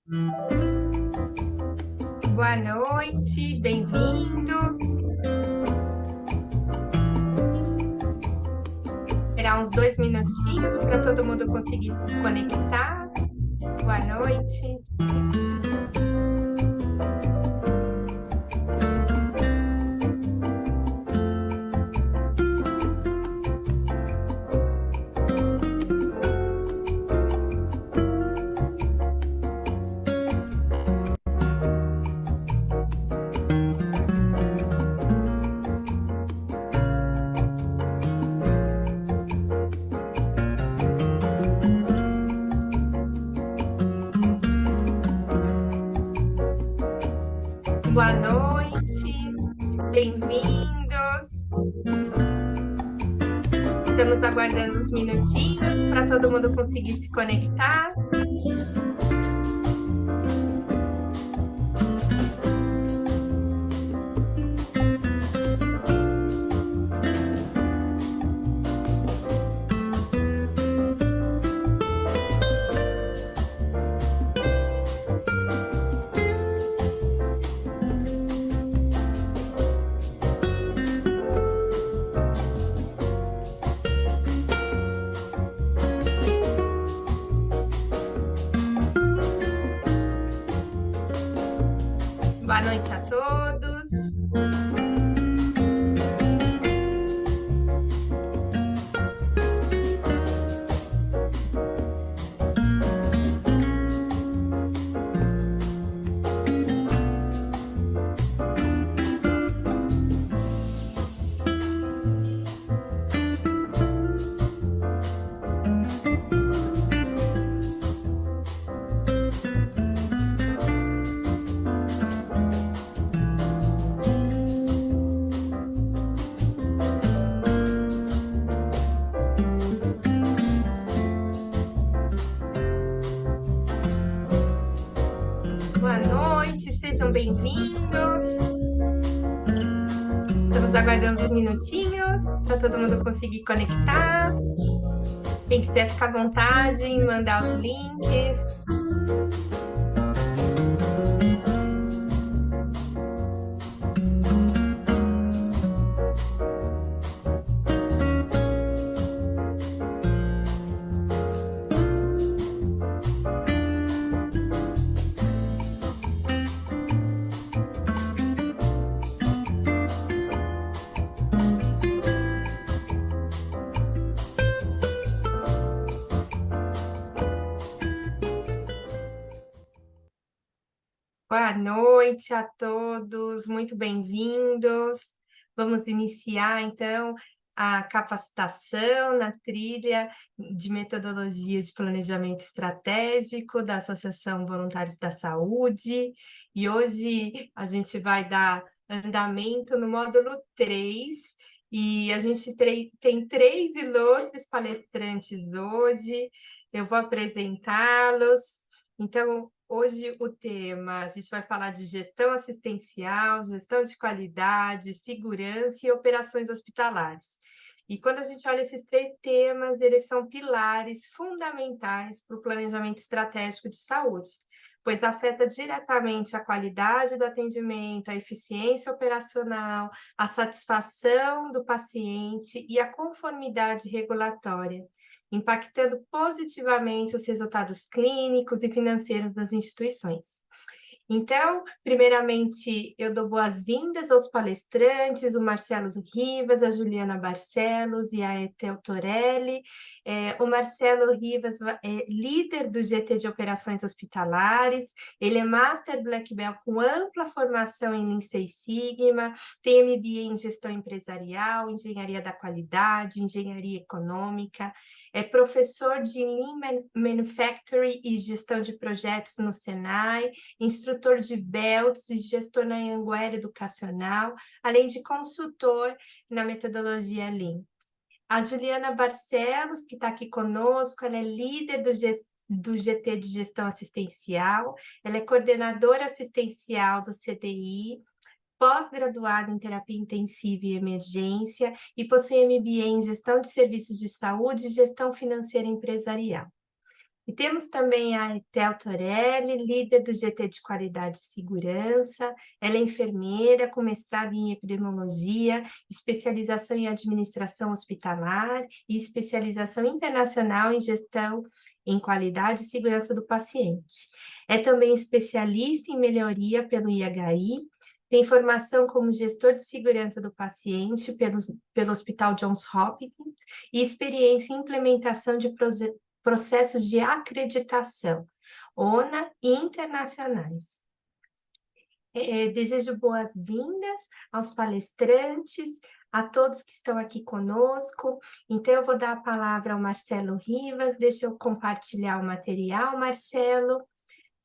Boa noite, bem-vindos. Esperar uns 2 minutinhos para todo mundo conseguir se conectar. Boa noite. Boa noite, bem-vindos. Estamos aguardando uns minutinhos para todo mundo conseguir se conectar. Boa noite a todos. Boa noite, sejam bem-vindos. Estamos aguardando uns minutinhos para todo mundo conseguir conectar. Quem quiser ficar à vontade em mandar os links. Boa noite a todos, muito bem-vindos. Vamos iniciar, então, a capacitação na trilha de metodologia de planejamento estratégico da Associação Voluntários da Saúde. E hoje a gente vai dar andamento no módulo 3, e a gente tem 3 ilustres palestrantes hoje. Eu vou apresentá-los. Então, hoje o tema, a gente vai falar de gestão assistencial, gestão de qualidade, segurança e operações hospitalares. E quando a gente olha esses 3 temas, eles são pilares fundamentais para o planejamento estratégico de saúde, pois afeta diretamente a qualidade do atendimento, a eficiência operacional, a satisfação do paciente e a conformidade regulatória, impactando positivamente os resultados clínicos e financeiros das instituições. Então, primeiramente, eu dou boas-vindas aos palestrantes, o Marcelo Rivas, a Juliana Barcelos e a Etel Torelli. O Marcelo Rivas é líder do GT de Operações Hospitalares, ele é Master Black Belt com ampla formação em Lean Six Sigma, tem MBA em Gestão Empresarial, Engenharia da Qualidade, Engenharia Econômica, é professor de Lean Manufacturing e Gestão de Projetos no Senai, instrutor de BELTS e gestor na Anhanguera Educacional, além de consultor na metodologia Lean. A Juliana Barcelos, que está aqui conosco, ela é líder do GT de Gestão Assistencial, ela é coordenadora assistencial do CDI, pós-graduada em Terapia Intensiva e Emergência e possui MBA em Gestão de Serviços de Saúde e Gestão Financeira Empresarial. E temos também a Etel Torelli, líder do GT de Qualidade e Segurança. Ela é enfermeira com mestrado em epidemiologia, especialização em administração hospitalar e especialização internacional em gestão em qualidade e segurança do paciente. É também especialista em melhoria pelo IHI, tem formação como gestor de segurança do paciente pelo Hospital Johns Hopkins e experiência em implementação de processos de acreditação, ONA e internacionais. Desejo boas-vindas aos palestrantes, a todos que estão aqui conosco. Então, eu vou dar a palavra ao Marcelo Rivas. Deixa eu compartilhar o material, Marcelo,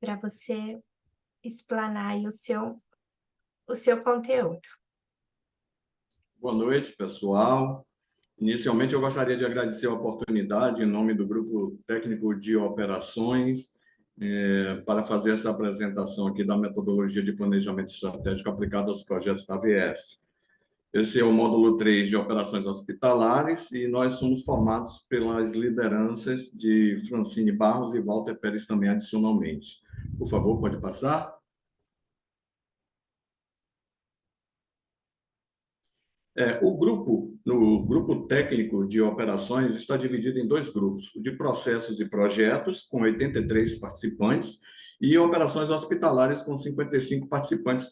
para você explanar aí o seu conteúdo. Boa noite, pessoal. Inicialmente, eu gostaria de agradecer a oportunidade, em nome do Grupo Técnico de Operações, para fazer essa apresentação aqui da metodologia de planejamento estratégico aplicada aos projetos da AVS. Esse é o módulo 3 de operações hospitalares e nós somos formados pelas lideranças de Francine Barros e Walter Pérez também adicionalmente. Por favor, pode passar? No grupo técnico de operações está dividido em 2 grupos, o de processos e projetos, com 83 participantes, e operações hospitalares, com 55 participantes,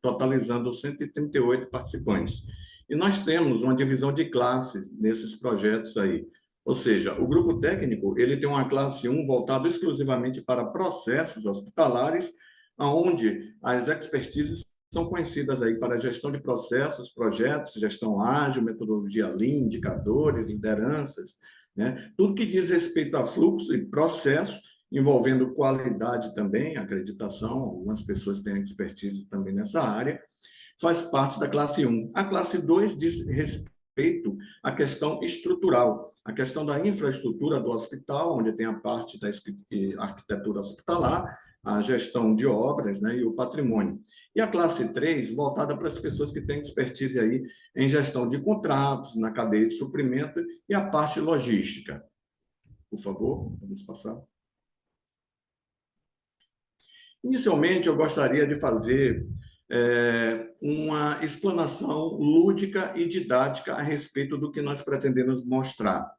totalizando 138 participantes. E nós temos uma divisão de classes nesses projetos aí. Ou seja, o grupo técnico ele tem uma classe 1 voltada exclusivamente para processos hospitalares, onde as expertises são conhecidas aí para gestão de processos, projetos, gestão ágil, metodologia Lean, indicadores, lideranças, né? Tudo que diz respeito a fluxo e processo, envolvendo qualidade também, acreditação, algumas pessoas têm expertise também nessa área, faz parte da classe 1. A classe 2 diz respeito à questão estrutural, a questão da infraestrutura do hospital, onde tem a parte da arquitetura hospitalar, a gestão de obras, né, e o patrimônio. E a classe 3, voltada para as pessoas que têm expertise aí em gestão de contratos, na cadeia de suprimento e a parte logística. Por favor, vamos passar. Inicialmente, eu gostaria de fazer uma explanação lúdica e didática a respeito do que nós pretendemos mostrar.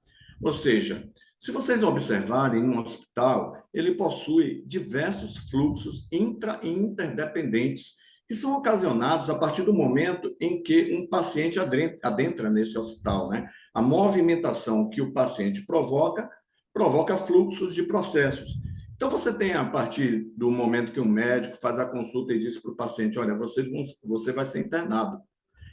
Ou seja, se vocês observarem, um hospital, ele possui diversos fluxos intra e interdependentes que são ocasionados a partir do momento em que um paciente adentra nesse hospital, né? A movimentação que o paciente provoca fluxos de processos. Então, você tem, a partir do momento que o médico faz a consulta e diz para o paciente, olha, você vai ser internado.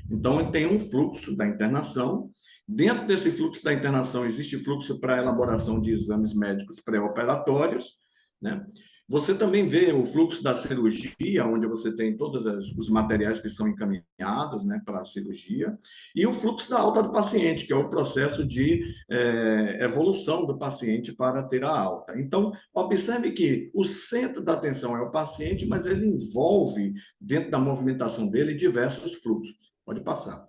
Então, tem um fluxo da internação. Dentro desse fluxo da internação, existe fluxo para a elaboração de exames médicos pré-operatórios, né? Você também vê o fluxo da cirurgia, onde você tem todos os materiais que são encaminhados, né, para a cirurgia, e o fluxo da alta do paciente, que é o processo de evolução do paciente para ter a alta. Então, observe que o centro da atenção é o paciente, mas ele envolve, dentro da movimentação dele, diversos fluxos. Pode passar.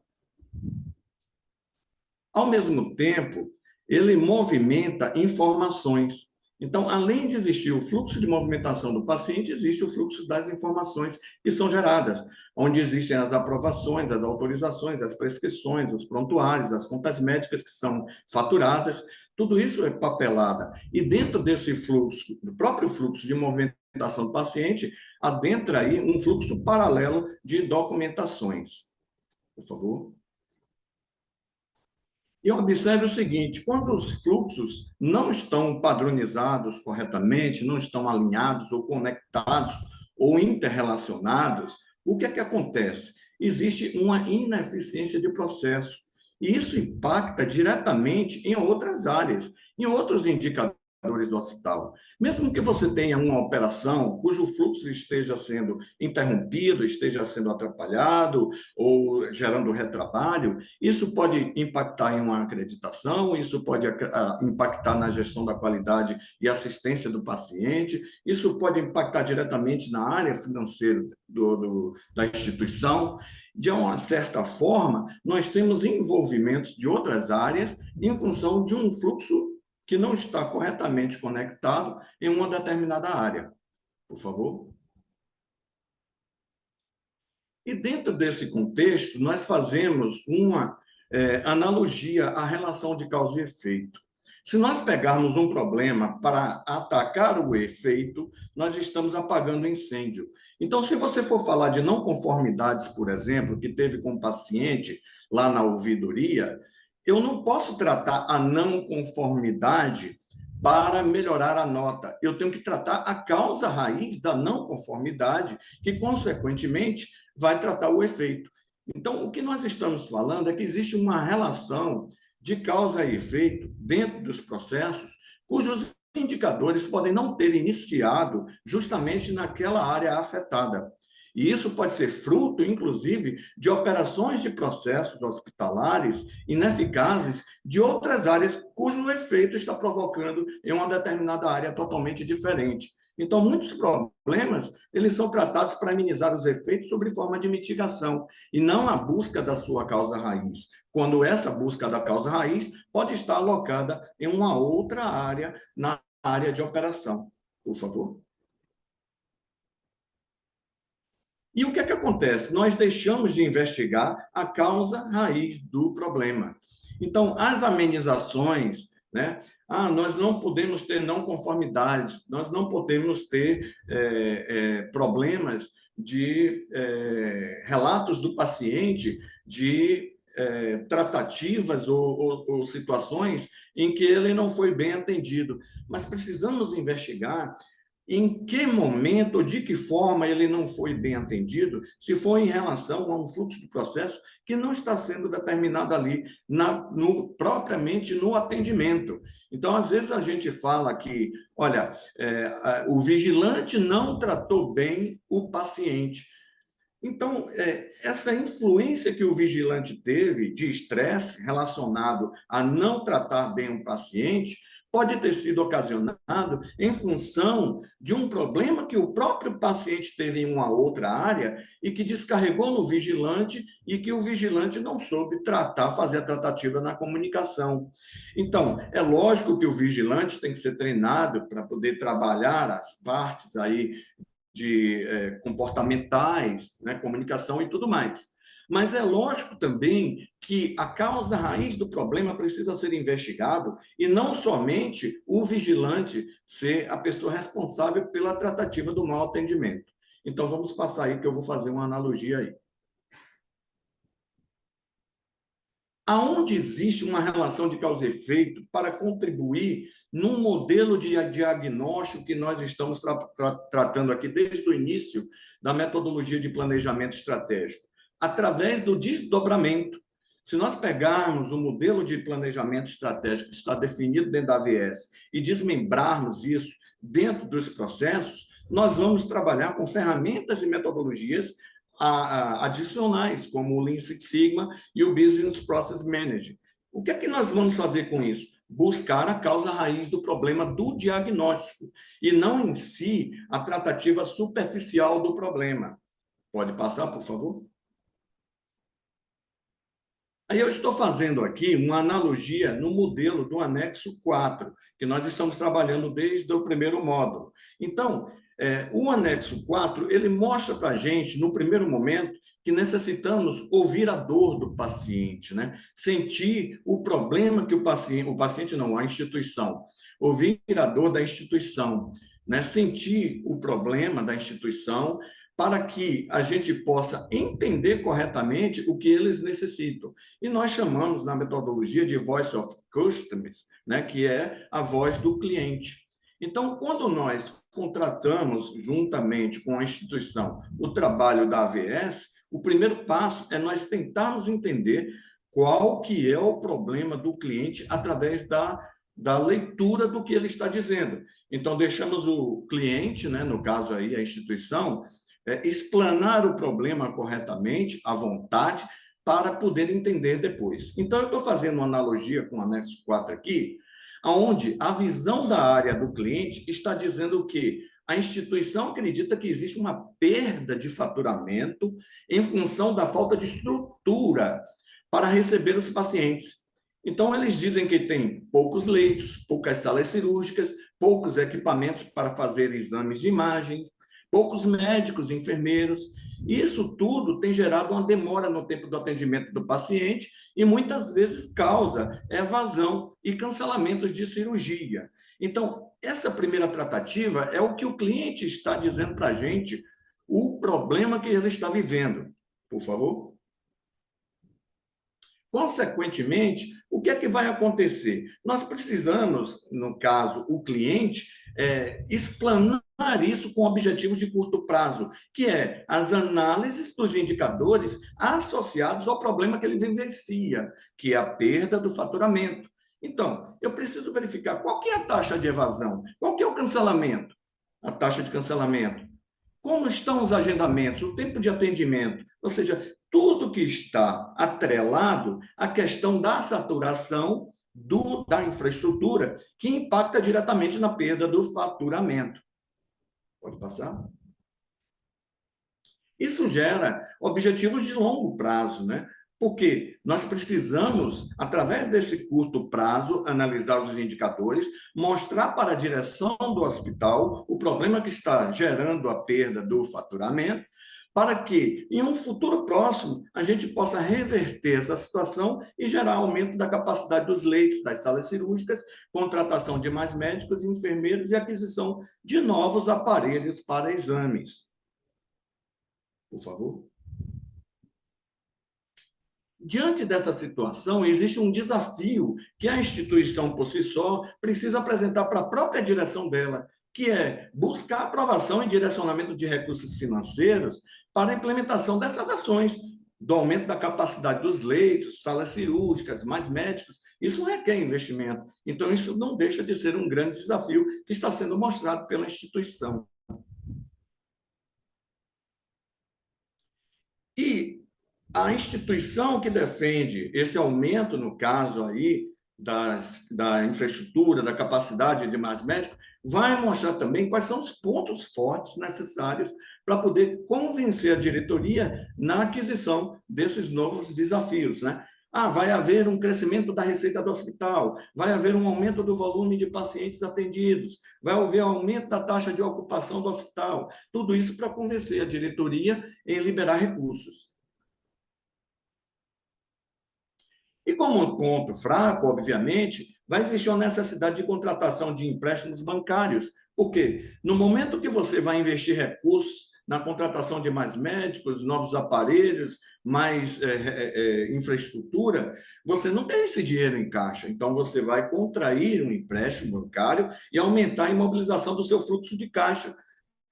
Ao mesmo tempo, ele movimenta informações. Então, além de existir o fluxo de movimentação do paciente, existe o fluxo das informações que são geradas, onde existem as aprovações, as autorizações, as prescrições, os prontuários, as contas médicas que são faturadas, tudo isso é papelada. E dentro desse fluxo, do próprio fluxo de movimentação do paciente, adentra aí um fluxo paralelo de documentações. Por favor. E observe o seguinte, quando os fluxos não estão padronizados corretamente, não estão alinhados ou conectados ou interrelacionados, o que é que acontece? Existe uma ineficiência de processo. E isso impacta diretamente em outras áreas, em outros indicadores do hospital. Mesmo que você tenha uma operação cujo fluxo esteja sendo interrompido, esteja sendo atrapalhado ou gerando retrabalho, isso pode impactar em uma acreditação, isso pode impactar na gestão da qualidade e assistência do paciente, isso pode impactar diretamente na área financeira da instituição. De uma certa forma, nós temos envolvimentos de outras áreas em função de um fluxo que não está corretamente conectado em uma determinada área. Por favor. E dentro desse contexto, nós fazemos uma analogia à relação de causa e efeito. Se nós pegarmos um problema para atacar o efeito, nós estamos apagando o incêndio. Então, se você for falar de não conformidades, por exemplo, que teve com o paciente lá na ouvidoria, eu não posso tratar a não conformidade para melhorar a nota. Eu tenho que tratar a causa raiz da não conformidade, que, consequentemente, vai tratar o efeito. Então, o que nós estamos falando é que existe uma relação de causa e efeito dentro dos processos, cujos indicadores podem não ter iniciado justamente naquela área afetada. E isso pode ser fruto, inclusive, de operações de processos hospitalares ineficazes de outras áreas cujo efeito está provocando em uma determinada área totalmente diferente. Então, muitos problemas, eles são tratados para minimizar os efeitos sob forma de mitigação, e não a busca da sua causa raiz, quando essa busca da causa raiz pode estar alocada em uma outra área, na área de operação. Por favor. E o que é que acontece? Nós deixamos de investigar a causa raiz do problema. Então, as amenizações, né? Nós não podemos ter não conformidades, nós não podemos ter problemas de relatos do paciente de tratativas ou situações em que ele não foi bem atendido. Mas precisamos investigar em que momento ou de que forma ele não foi bem atendido, se foi em relação a um fluxo de processo que não está sendo determinado ali, propriamente no atendimento. Então, às vezes, a gente fala que, olha, o vigilante não tratou bem o paciente. Então, essa influência que o vigilante teve de estresse relacionado a não tratar bem um paciente pode ter sido ocasionado em função de um problema que o próprio paciente teve em uma outra área e que descarregou no vigilante e que o vigilante não soube tratar, fazer a tratativa na comunicação. Então, é lógico que o vigilante tem que ser treinado para poder trabalhar as partes aí de comportamentais, né, comunicação e tudo mais. Mas é lógico também que a causa raiz do problema precisa ser investigado e não somente o vigilante ser a pessoa responsável pela tratativa do mau atendimento. Então, vamos passar aí que eu vou fazer uma analogia aí. Aonde existe uma relação de causa e efeito para contribuir num modelo de diagnóstico que nós estamos tratando aqui desde o início da metodologia de planejamento estratégico? Através do desdobramento. Se nós pegarmos o modelo de planejamento estratégico que está definido dentro da AVS e desmembrarmos isso dentro dos processos, nós vamos trabalhar com ferramentas e metodologias adicionais, como o Lean Six Sigma e o Business Process Manager. O que é que nós vamos fazer com isso? Buscar a causa raiz do problema do diagnóstico, e não em si a tratativa superficial do problema. Pode passar, por favor? Aí eu estou fazendo aqui uma analogia no modelo do anexo 4, que nós estamos trabalhando desde o primeiro módulo. Então, o anexo 4, ele mostra para a gente, no primeiro momento, que necessitamos ouvir a dor do paciente, né? Sentir o problema que o paciente não, a instituição, ouvir a dor da instituição, né? Sentir o problema da instituição para que a gente possa entender corretamente o que eles necessitam. E nós chamamos na metodologia de Voice of Customers, né? Que é a voz do cliente. Então, quando nós contratamos juntamente com a instituição o trabalho da AVS, o primeiro passo é nós tentarmos entender qual que é o problema do cliente através da leitura do que ele está dizendo. Então, deixamos o cliente, né, no caso aí a instituição, explanar o problema corretamente, à vontade, para poder entender depois. Então, eu estou fazendo uma analogia com o anexo 4 aqui, onde a visão da área do cliente está dizendo que a instituição acredita que existe uma perda de faturamento em função da falta de estrutura para receber os pacientes. Então, eles dizem que tem poucos leitos, poucas salas cirúrgicas, poucos equipamentos para fazer exames de imagem, poucos médicos, enfermeiros. Isso tudo tem gerado uma demora no tempo do atendimento do paciente e muitas vezes causa evasão e cancelamentos de cirurgia. Então, essa primeira tratativa é o que o cliente está dizendo para a gente, o problema que ele está vivendo. Por favor. Consequentemente, o que é que vai acontecer? Nós precisamos, no caso, o cliente, explanar isso com objetivos de curto prazo, que é as análises dos indicadores associados ao problema que ele vivencia, que é a perda do faturamento. Então, eu preciso verificar qual que é a taxa de evasão, qual que é o cancelamento, a taxa de cancelamento, como estão os agendamentos, o tempo de atendimento, ou seja, tudo que está atrelado à questão da saturação da infraestrutura, que impacta diretamente na perda do faturamento. Pode passar? Isso gera objetivos de longo prazo, né? Porque nós precisamos, através desse curto prazo, analisar os indicadores, mostrar para a direção do hospital o problema que está gerando a perda do faturamento, para que, em um futuro próximo, a gente possa reverter essa situação e gerar aumento da capacidade dos leitos, das salas cirúrgicas, contratação de mais médicos e enfermeiros e aquisição de novos aparelhos para exames. Por favor. Diante dessa situação, existe um desafio que a instituição, por si só, precisa apresentar para a própria direção dela, que é buscar aprovação e direcionamento de recursos financeiros para a implementação dessas ações, do aumento da capacidade dos leitos, salas cirúrgicas, mais médicos. Isso requer investimento. Então, isso não deixa de ser um grande desafio que está sendo mostrado pela instituição. E a instituição que defende esse aumento, no caso aí, da infraestrutura, da capacidade de mais médicos, vai mostrar também quais são os pontos fortes necessários para poder convencer a diretoria na aquisição desses novos desafios, né? Vai haver um crescimento da receita do hospital, vai haver um aumento do volume de pacientes atendidos, vai haver aumento da taxa de ocupação do hospital. Tudo isso para convencer a diretoria em liberar recursos. E como ponto fraco, obviamente, vai existir uma necessidade de contratação de empréstimos bancários, porque no momento que você vai investir recursos na contratação de mais médicos, novos aparelhos, mais infraestrutura, você não tem esse dinheiro em caixa. Então, você vai contrair um empréstimo bancário e aumentar a imobilização do seu fluxo de caixa,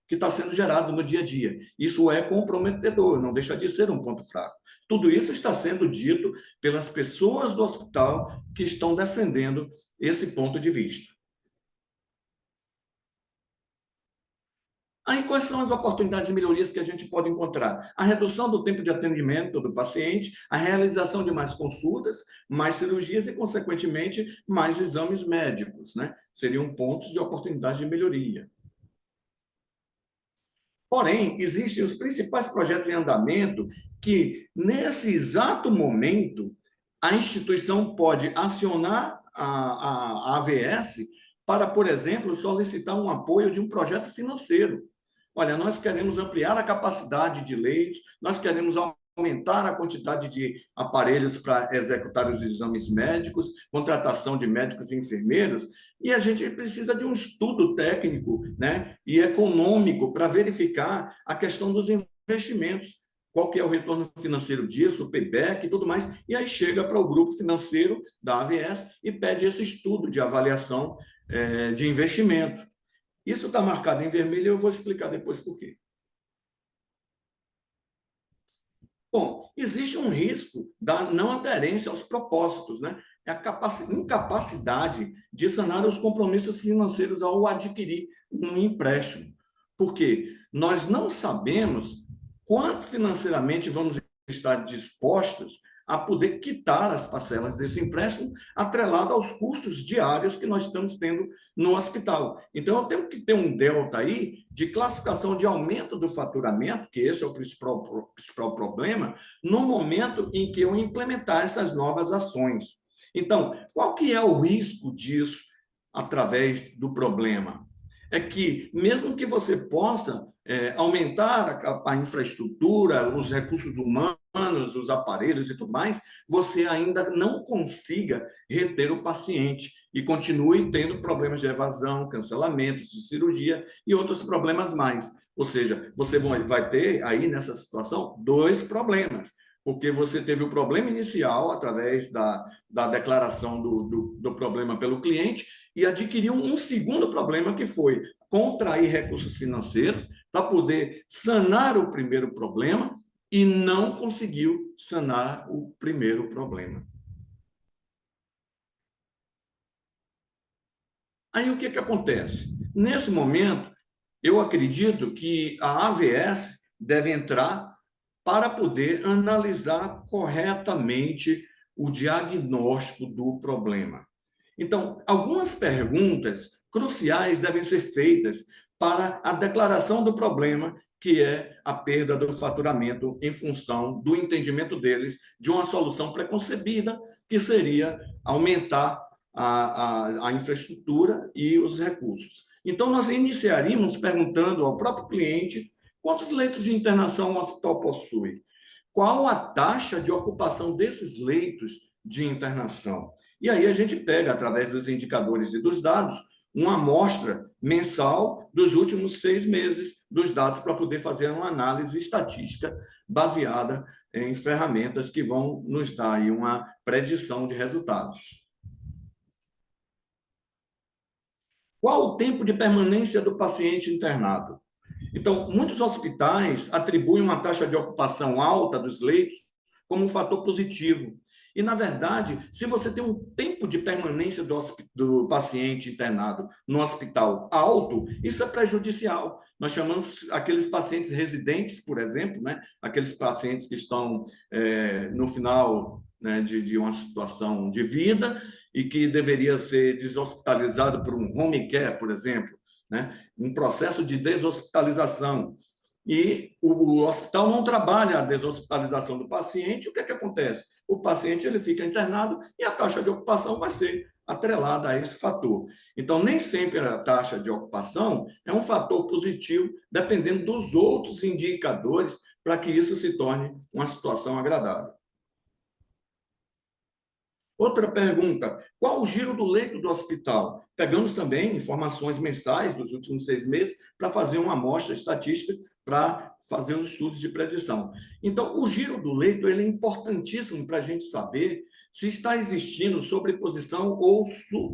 que está sendo gerado no dia a dia. Isso é comprometedor, não deixa de ser um ponto fraco. Tudo isso está sendo dito pelas pessoas do hospital que estão defendendo esse ponto de vista. Aí, quais são as oportunidades de melhorias que a gente pode encontrar? A redução do tempo de atendimento do paciente, a realização de mais consultas, mais cirurgias e, consequentemente, mais exames médicos, né? Seriam pontos de oportunidade de melhoria. Porém, existem os principais projetos em andamento que, nesse exato momento, a instituição pode acionar a AVS para, por exemplo, solicitar um apoio de um projeto financeiro. Olha, nós queremos ampliar a capacidade de leitos, nós queremos aumentar a quantidade de aparelhos para executar os exames médicos, contratação de médicos e enfermeiros, e a gente precisa de um estudo técnico, né, e econômico para verificar a questão dos investimentos, qual que é o retorno financeiro disso, o payback e tudo mais, e aí chega para o grupo financeiro da AVS e pede esse estudo de avaliação de investimento. Isso está marcado em vermelho e eu vou explicar depois por quê. Bom, existe um risco da não aderência aos propósitos, né? É a incapacidade de sanar os compromissos financeiros ao adquirir um empréstimo. Porque nós não sabemos quanto financeiramente vamos estar dispostos a poder quitar as parcelas desse empréstimo, atrelado aos custos diários que nós estamos tendo no hospital. Então, eu tenho que ter um delta aí de classificação de aumento do faturamento, que esse é o principal problema, no momento em que eu implementar essas novas ações. Então, qual que é o risco disso através do problema? É que, mesmo que você possa aumentar a infraestrutura, os recursos humanos, os aparelhos e tudo mais, você ainda não consiga reter o paciente e continue tendo problemas de evasão, cancelamentos de cirurgia e outros problemas mais. Ou seja, você vai ter aí nessa situação dois problemas, porque você teve o problema inicial através da declaração do problema pelo cliente e adquiriu um segundo problema que foi contrair recursos financeiros para poder sanar o primeiro problema e não conseguiu sanar o primeiro problema. Aí o que acontece? Nesse momento, eu acredito que a AVS deve entrar para poder analisar corretamente o diagnóstico do problema. Então, algumas perguntas cruciais devem ser feitas para a declaração do problema, que é a perda do faturamento em função do entendimento deles de uma solução preconcebida, que seria aumentar a infraestrutura e os recursos. Então, nós iniciaríamos perguntando ao próprio cliente quantos leitos de internação o hospital possui, qual a taxa de ocupação desses leitos de internação. E aí a gente pega, através dos indicadores e dos dados, uma amostra mensal dos últimos 6 meses dos dados para poder fazer uma análise estatística baseada em ferramentas que vão nos dar aí uma predição de resultados. Qual o tempo de permanência do paciente internado? Então, muitos hospitais atribuem uma taxa de ocupação alta dos leitos como um fator positivo. E, na verdade, se você tem um tempo de permanência do paciente internado no hospital alto, isso é prejudicial. Nós chamamos aqueles pacientes residentes, por exemplo, né? Aqueles pacientes que estão no final, né, de uma situação de vida e que deveria ser deshospitalizado por um home care, por exemplo, né? Um processo de deshospitalização. E o hospital não trabalha a deshospitalização do paciente, o que acontece? O paciente ele fica internado e a taxa de ocupação vai ser atrelada a esse fator. Então, nem sempre a taxa de ocupação é um fator positivo, dependendo dos outros indicadores para que isso se torne uma situação agradável. Outra pergunta, qual o giro do leito do hospital? Pegamos também informações mensais dos últimos 6 meses para fazer uma amostra estatística para fazer os estudos de predição. Então, o giro do leito ele é importantíssimo para a gente saber se está existindo sobreposição ou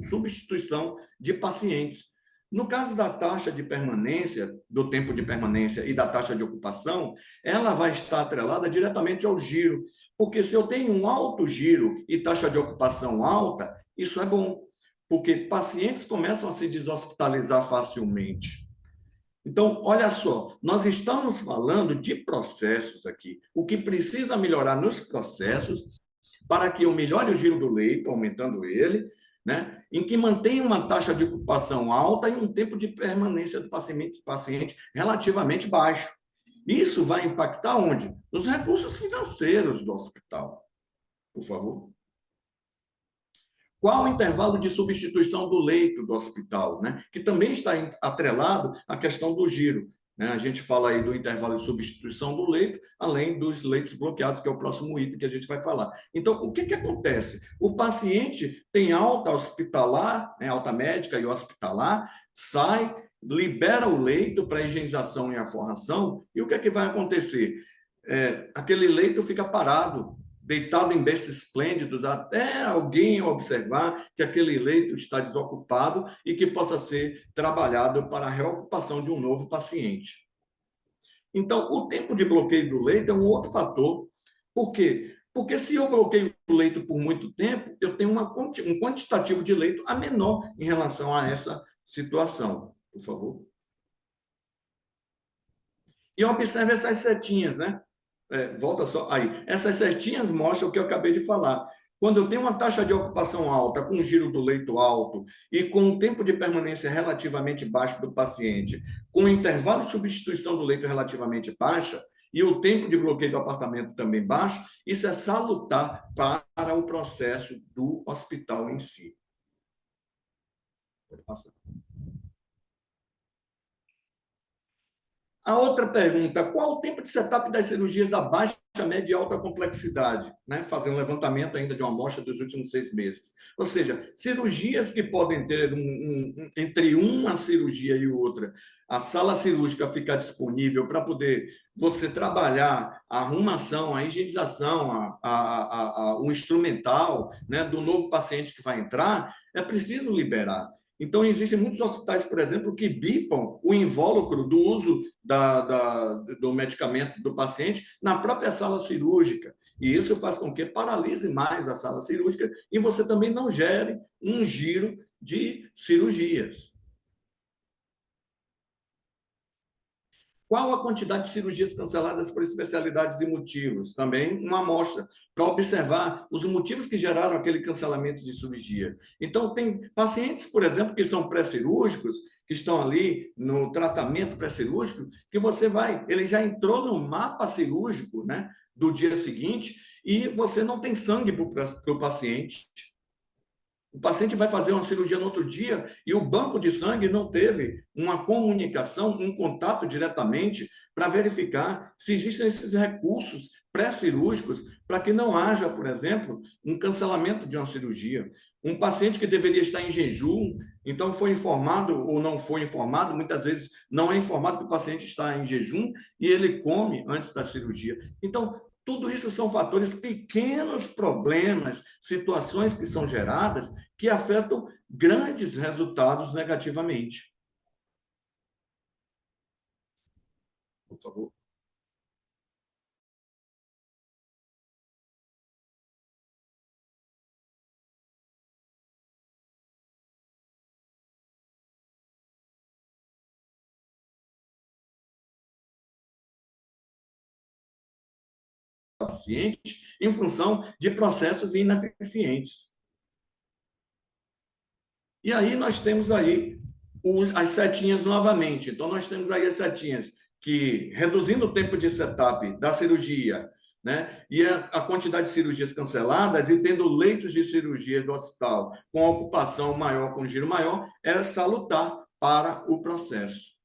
substituição de pacientes. No caso da taxa de permanência, do tempo de permanência e da taxa de ocupação, ela vai estar atrelada diretamente ao giro. Porque se eu tenho um alto giro e taxa de ocupação alta, isso é bom, porque pacientes começam a se deshospitalizar facilmente. Então, olha só, nós estamos falando de processos aqui. O que precisa melhorar nos processos para que eu melhore o giro do leito, aumentando ele, né? Em que mantenha uma taxa de ocupação alta e um tempo de permanência do paciente relativamente baixo. Isso vai impactar onde? Nos recursos financeiros do hospital. Por favor. Qual o intervalo de substituição do leito do hospital, né? Que também está atrelado à questão do giro. Né? A gente fala aí do intervalo de substituição do leito, além dos leitos bloqueados, que é o próximo item que a gente vai falar. Então, o que acontece? O paciente tem alta hospitalar, né, alta médica e hospitalar, sai, libera o leito para higienização e aforração, e o que vai acontecer? Aquele leito fica parado, deitado em berços esplêndidos, até alguém observar que aquele leito está desocupado e que possa ser trabalhado para a reocupação de um novo paciente. Então, o tempo de bloqueio do leito é um outro fator. Por quê? Porque se eu bloqueio o leito por muito tempo, eu tenho um quantitativo de leito a menor em relação a essa situação. Por favor. E observe essas setinhas, né? Volta só aí. Essas setinhas mostram o que eu acabei de falar. Quando eu tenho uma taxa de ocupação alta, com giro do leito alto e com um tempo de permanência relativamente baixo do paciente, com um intervalo de substituição do leito relativamente baixa, e o tempo de bloqueio do apartamento também baixo, isso é salutar para o processo do hospital em si. Pode passar. A outra pergunta, qual o tempo de setup das cirurgias da baixa, média e alta complexidade? Né? Fazer um levantamento ainda de uma amostra dos últimos 6 meses. Ou seja, cirurgias que podem ter entre uma cirurgia e outra, a sala cirúrgica ficar disponível para poder você trabalhar a arrumação, a higienização, o instrumental, né, do novo paciente que vai entrar, é preciso liberar. Então, existem muitos hospitais, por exemplo, que bipam o invólucro do uso do medicamento do paciente na própria sala cirúrgica. E isso faz com que paralise mais a sala cirúrgica e você também não gere um giro de cirurgias. Qual a quantidade de cirurgias canceladas por especialidades e motivos? Também uma amostra, para observar os motivos que geraram aquele cancelamento de cirurgia. Então, tem pacientes, por exemplo, que são pré-cirúrgicos, que estão ali no tratamento pré-cirúrgico, que você vai, ele já entrou no mapa cirúrgico, né, do dia seguinte, e você não tem sangue para o paciente. O paciente vai fazer uma cirurgia no outro dia e o banco de sangue não teve uma comunicação, um contato diretamente para verificar se existem esses recursos pré-cirúrgicos para que não haja, por exemplo, um cancelamento de uma cirurgia. Um paciente que deveria estar em jejum, então foi informado ou não foi informado, muitas vezes não é informado que o paciente está em jejum e ele come antes da cirurgia. Então, tudo isso são fatores, pequenos problemas, situações que são geradas que afetam grandes resultados negativamente. Por favor. Paciente em função de processos ineficientes. E aí nós temos aí as setinhas novamente. Então, nós temos aí as setinhas que, reduzindo o tempo de setup da cirurgia, né, e a quantidade de cirurgias canceladas e tendo leitos de cirurgia do hospital com ocupação maior, com giro maior, era salutar para o processo.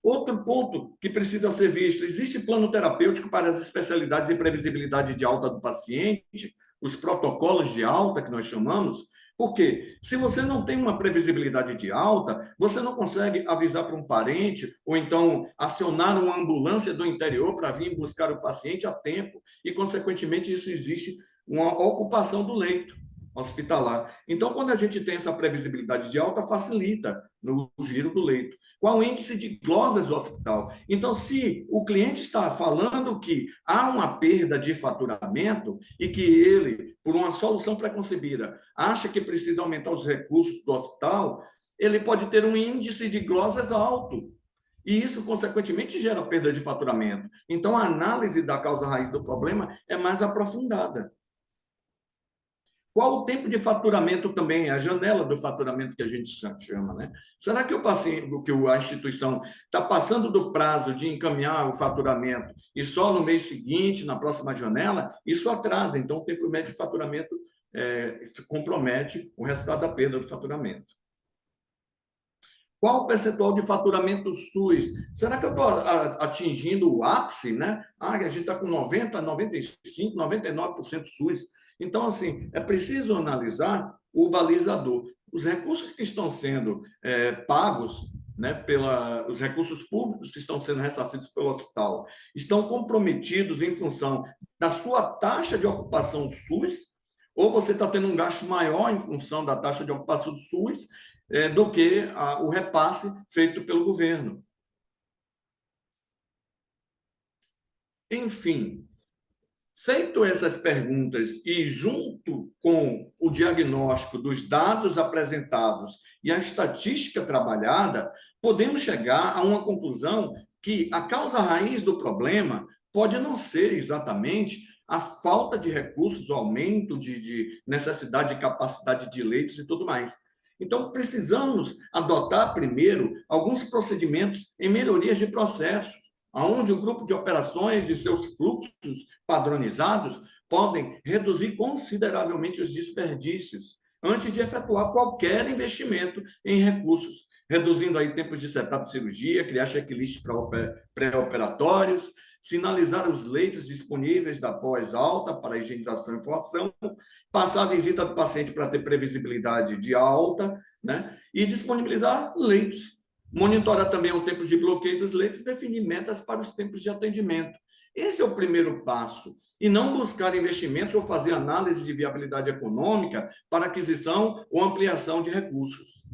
Outro ponto que precisa ser visto: existe plano terapêutico para as especialidades e previsibilidade de alta do paciente, os protocolos de alta que nós chamamos, porque se você não tem uma previsibilidade de alta, você não consegue avisar para um parente ou então acionar uma ambulância do interior para vir buscar o paciente a tempo e, consequentemente, isso existe uma ocupação do leito hospitalar. Então, quando a gente tem essa previsibilidade de alta, facilita no giro do leito. Qual o índice de glosas do hospital? Então, se o cliente está falando que há uma perda de faturamento e que ele, por uma solução preconcebida, acha que precisa aumentar os recursos do hospital, ele pode ter um índice de glosas alto. E isso, consequentemente, gera perda de faturamento. Então, a análise da causa raiz do problema é mais aprofundada. Qual o tempo de faturamento também, a janela do faturamento que a gente chama, né? Será que o paciente, que a instituição está passando do prazo de encaminhar o faturamento e só no mês seguinte, na próxima janela? Isso atrasa, então o tempo médio de faturamento compromete o resultado da perda do faturamento. Qual o percentual de faturamento SUS? Será que eu estou atingindo o ápice, né? A gente está com 90%, 95%, 99% SUS. Então, assim, é preciso analisar o balizador. Os recursos que estão sendo pagos, né, os recursos públicos que estão sendo ressarcidos pelo hospital, estão comprometidos em função da sua taxa de ocupação do SUS, ou você está tendo um gasto maior em função da taxa de ocupação do SUS do que o repasse feito pelo governo. Enfim, feito essas perguntas e junto com o diagnóstico dos dados apresentados e a estatística trabalhada, podemos chegar a uma conclusão que a causa raiz do problema pode não ser exatamente a falta de recursos, o aumento de necessidade de capacidade de leitos e tudo mais. Então, precisamos adotar primeiro alguns procedimentos em melhorias de processos, onde o grupo de operações e seus fluxos padronizados podem reduzir consideravelmente os desperdícios antes de efetuar qualquer investimento em recursos, reduzindo aí tempos de setup de cirurgia, criar checklist para pré-operatórios, sinalizar os leitos disponíveis da pós-alta para higienização e formação, passar a visita do paciente para ter previsibilidade de alta, né? E disponibilizar leitos. Monitorar também o tempo de bloqueio dos leitos e definir metas para os tempos de atendimento. Esse é o primeiro passo. E não buscar investimentos ou fazer análise de viabilidade econômica para aquisição ou ampliação de recursos.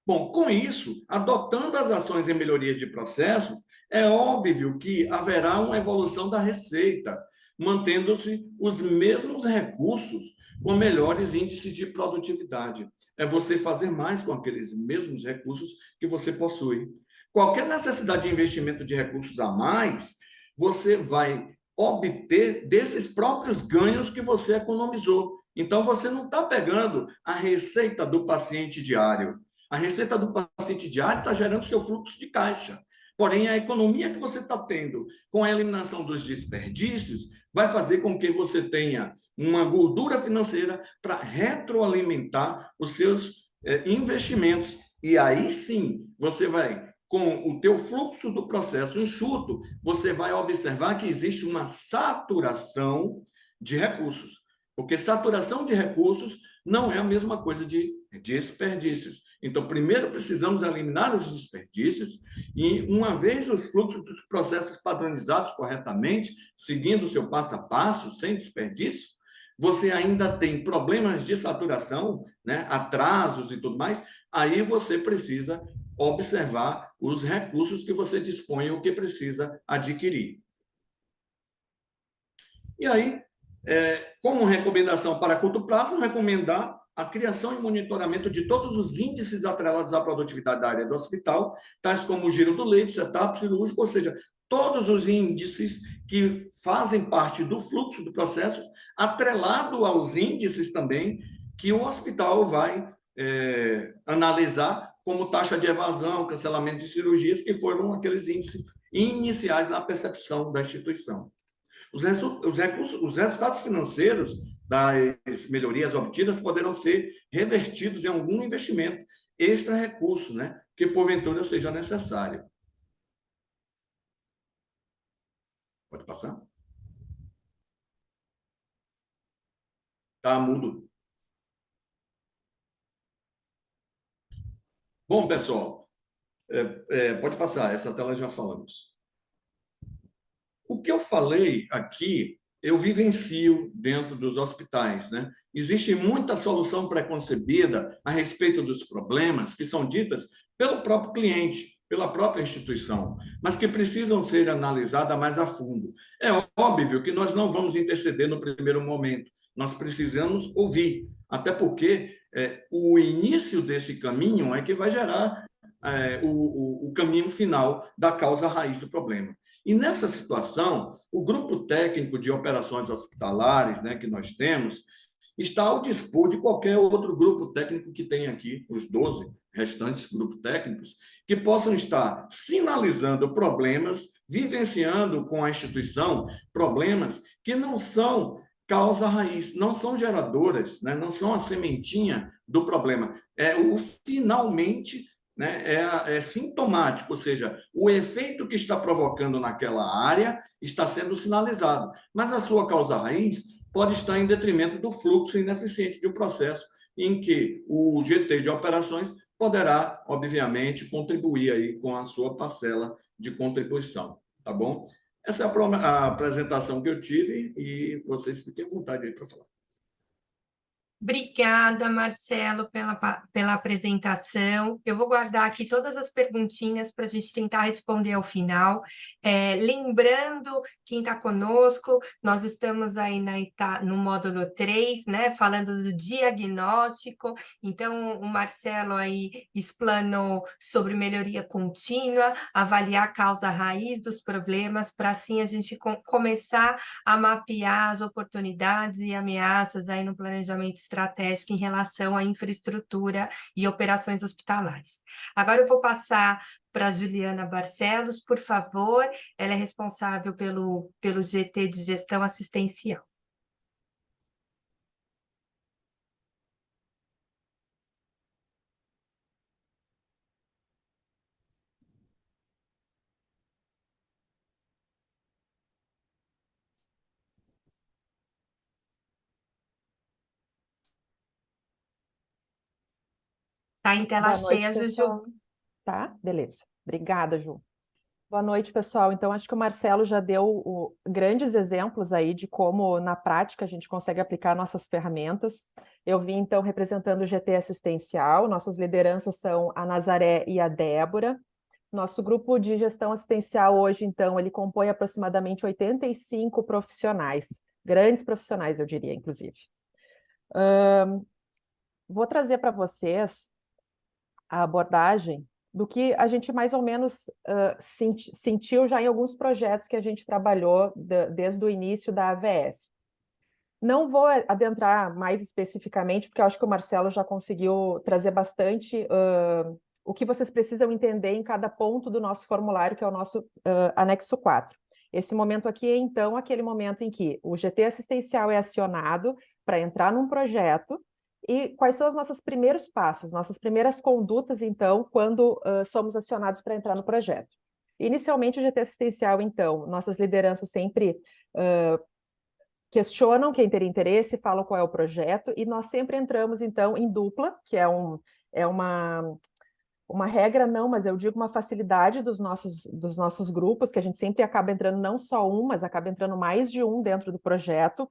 Bom, com isso, adotando as ações em melhoria de processos, é óbvio que haverá uma evolução da receita, mantendo-se os mesmos recursos com melhores índices de produtividade. É você fazer mais com aqueles mesmos recursos que você possui. Qualquer necessidade de investimento de recursos a mais, você vai obter desses próprios ganhos que você economizou. Então, você não está pegando a receita do paciente diário. A receita do paciente diário está gerando seu fluxo de caixa. Porém, a economia que você está tendo com a eliminação dos desperdícios vai fazer com que você tenha uma gordura financeira para retroalimentar os seus investimentos. E aí sim, você vai, com o teu fluxo do processo enxuto, você vai observar que existe uma saturação de recursos. Porque saturação de recursos não é a mesma coisa de desperdícios. Então, primeiro precisamos eliminar os desperdícios e, uma vez os fluxos dos processos padronizados corretamente, seguindo o seu passo a passo, sem desperdício, você ainda tem problemas de saturação, né, atrasos e tudo mais, aí você precisa observar os recursos que você dispõe ou que precisa adquirir. E aí, como recomendação para curto prazo, recomendar a criação e monitoramento de todos os índices atrelados à produtividade da área do hospital, tais como o giro do leito, setup cirúrgico, ou seja, todos os índices que fazem parte do fluxo do processo, atrelado aos índices também que o hospital vai analisar como taxa de evasão, cancelamento de cirurgias, que foram aqueles índices iniciais na percepção da instituição. Os resultados financeiros das melhorias obtidas poderão ser revertidos em algum investimento extra recurso, né, que porventura seja necessário. Pode passar? Tá mudo. Bom, pessoal, pode passar, essa tela já falamos. O que eu falei aqui, eu vivencio dentro dos hospitais, né? Existe muita solução preconcebida a respeito dos problemas que são ditas pelo próprio cliente, pela própria instituição, mas que precisam ser analisadas mais a fundo. É óbvio que nós não vamos interceder no primeiro momento, nós precisamos ouvir, até porque o início desse caminho é que vai gerar o caminho final da causa raiz do problema. E nessa situação, o grupo técnico de operações hospitalares, né, que nós temos, está ao dispor de qualquer outro grupo técnico que tenha aqui, os 12 restantes grupos técnicos, que possam estar sinalizando problemas, vivenciando com a instituição problemas que não são causa raiz, não são geradoras, né, não são a sementinha do problema. É o finalmente, né, é sintomático, ou seja, o efeito que está provocando naquela área está sendo sinalizado, mas a sua causa raiz pode estar em detrimento do fluxo ineficiente de um processo em que o GT de operações poderá, obviamente, contribuir aí com a sua parcela de contribuição, tá bom? Essa é a apresentação que eu tive e vocês fiquem à vontade aí para falar. Obrigada, Marcelo, pela apresentação. Eu vou guardar aqui todas as perguntinhas para a gente tentar responder ao final. Lembrando, quem está conosco, nós estamos aí no módulo 3, né, falando do diagnóstico. Então, o Marcelo aí explanou sobre melhoria contínua, avaliar a causa raiz dos problemas, para assim a gente começar a mapear as oportunidades e ameaças aí no planejamento estratégico estratégica em relação à infraestrutura e operações hospitalares. Agora eu vou passar para a Juliana Barcelos, por favor, ela é responsável pelo GT de Gestão Assistencial. Está em tela Boa noite, cheia, Juju. pessoal. Tá, beleza. Obrigada, Ju. Boa noite, pessoal. Então, acho que o Marcelo já deu grandes exemplos aí de como, na prática, a gente consegue aplicar nossas ferramentas. Eu vim, então, representando o GT Assistencial. Nossas lideranças são a Nazaré e a Débora. Nosso grupo de gestão assistencial hoje, então, ele compõe aproximadamente 85 profissionais. Grandes profissionais, eu diria, inclusive. Vou trazer para vocês a abordagem do que a gente mais ou menos sentiu já em alguns projetos que a gente trabalhou desde o início da AVS. Não vou adentrar mais especificamente, porque eu acho que o Marcelo já conseguiu trazer bastante o que vocês precisam entender em cada ponto do nosso formulário, que é o nosso anexo 4. Esse momento aqui é, então, aquele momento em que o GT assistencial é acionado para entrar num projeto. E quais são os nossos primeiros passos, nossas primeiras condutas, então, quando somos acionados para entrar no projeto? Inicialmente, o GT assistencial, então, nossas lideranças sempre questionam quem teria interesse, falam qual é o projeto, e nós sempre entramos, então, em dupla, que é uma regra, não, mas eu digo uma facilidade dos nossos grupos, que a gente sempre acaba entrando não só um, mas acaba entrando mais de um dentro do projeto,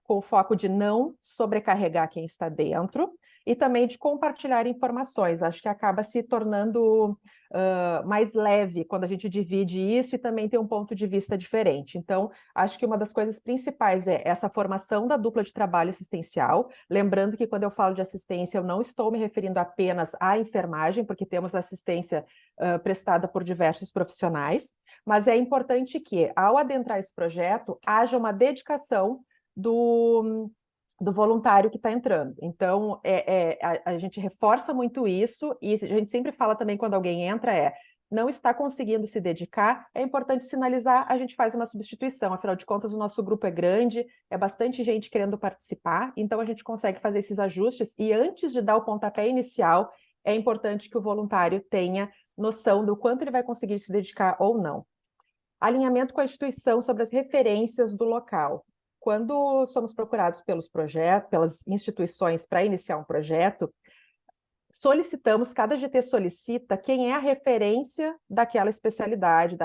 com o foco de não sobrecarregar quem está dentro e também de compartilhar informações. Acho que acaba se tornando mais leve quando a gente divide isso e também tem um ponto de vista diferente. Então, acho que uma das coisas principais é essa formação da dupla de trabalho assistencial. Lembrando que quando eu falo de assistência, eu não estou me referindo apenas à enfermagem, porque temos assistência prestada por diversos profissionais, mas é importante que, ao adentrar esse projeto, haja uma dedicação do voluntário que está entrando. Então, a gente reforça muito isso, e a gente sempre fala também quando alguém entra, não está conseguindo se dedicar, é importante sinalizar, a gente faz uma substituição, afinal de contas o nosso grupo é grande, é bastante gente querendo participar, então a gente consegue fazer esses ajustes, e antes de dar o pontapé inicial, é importante que o voluntário tenha noção do quanto ele vai conseguir se dedicar ou não. Alinhamento com a instituição sobre as referências do local. Quando somos procurados pelas instituições para iniciar um projeto, cada GT solicita quem é a referência daquela especialidade,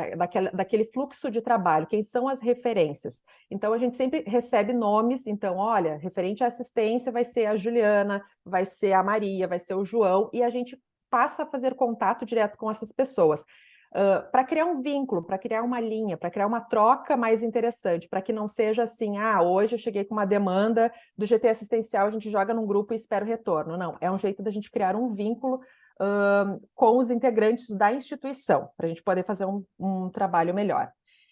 daquele fluxo de trabalho, quem são as referências. Então, a gente sempre recebe nomes, então, olha, referente à assistência vai ser a Juliana, vai ser a Maria, vai ser o João, e a gente passa a fazer contato direto com essas pessoas. Para criar um vínculo, para criar uma linha, para criar uma troca mais interessante, para que não seja assim, hoje eu cheguei com uma demanda do GT assistencial, a gente joga num grupo e espera o retorno. Não, é um jeito da gente criar um vínculo com os integrantes da instituição, para a gente poder fazer um trabalho melhor.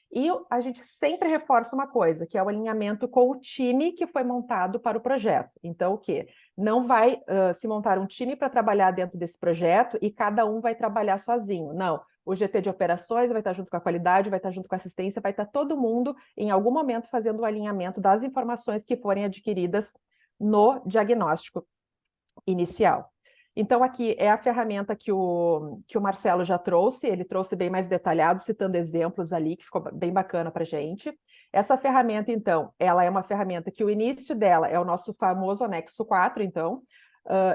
E a gente sempre reforça uma coisa, que é o alinhamento com o time que foi montado para o projeto. Então, o quê? Não vai se montar um time para trabalhar dentro desse projeto e cada um vai trabalhar sozinho. Não. O GT de operações vai estar junto com a qualidade, vai estar junto com a assistência, vai estar todo mundo, em algum momento, fazendo o alinhamento das informações que forem adquiridas no diagnóstico inicial. Então, aqui é a ferramenta que o Marcelo já trouxe, ele trouxe bem mais detalhado, citando exemplos ali, que ficou bem bacana para a gente. Essa ferramenta, então, ela é uma ferramenta que o início dela é o nosso famoso anexo 4, então,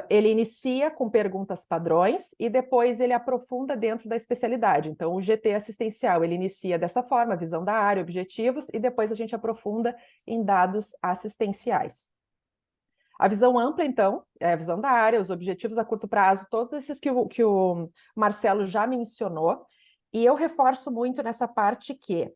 ele inicia com perguntas padrões e depois ele aprofunda dentro da especialidade. Então, o GT assistencial, ele inicia dessa forma, visão da área, objetivos, e depois a gente aprofunda em dados assistenciais. A visão ampla, então, é a visão da área, os objetivos a curto prazo, todos esses que o Marcelo já mencionou, e eu reforço muito nessa parte que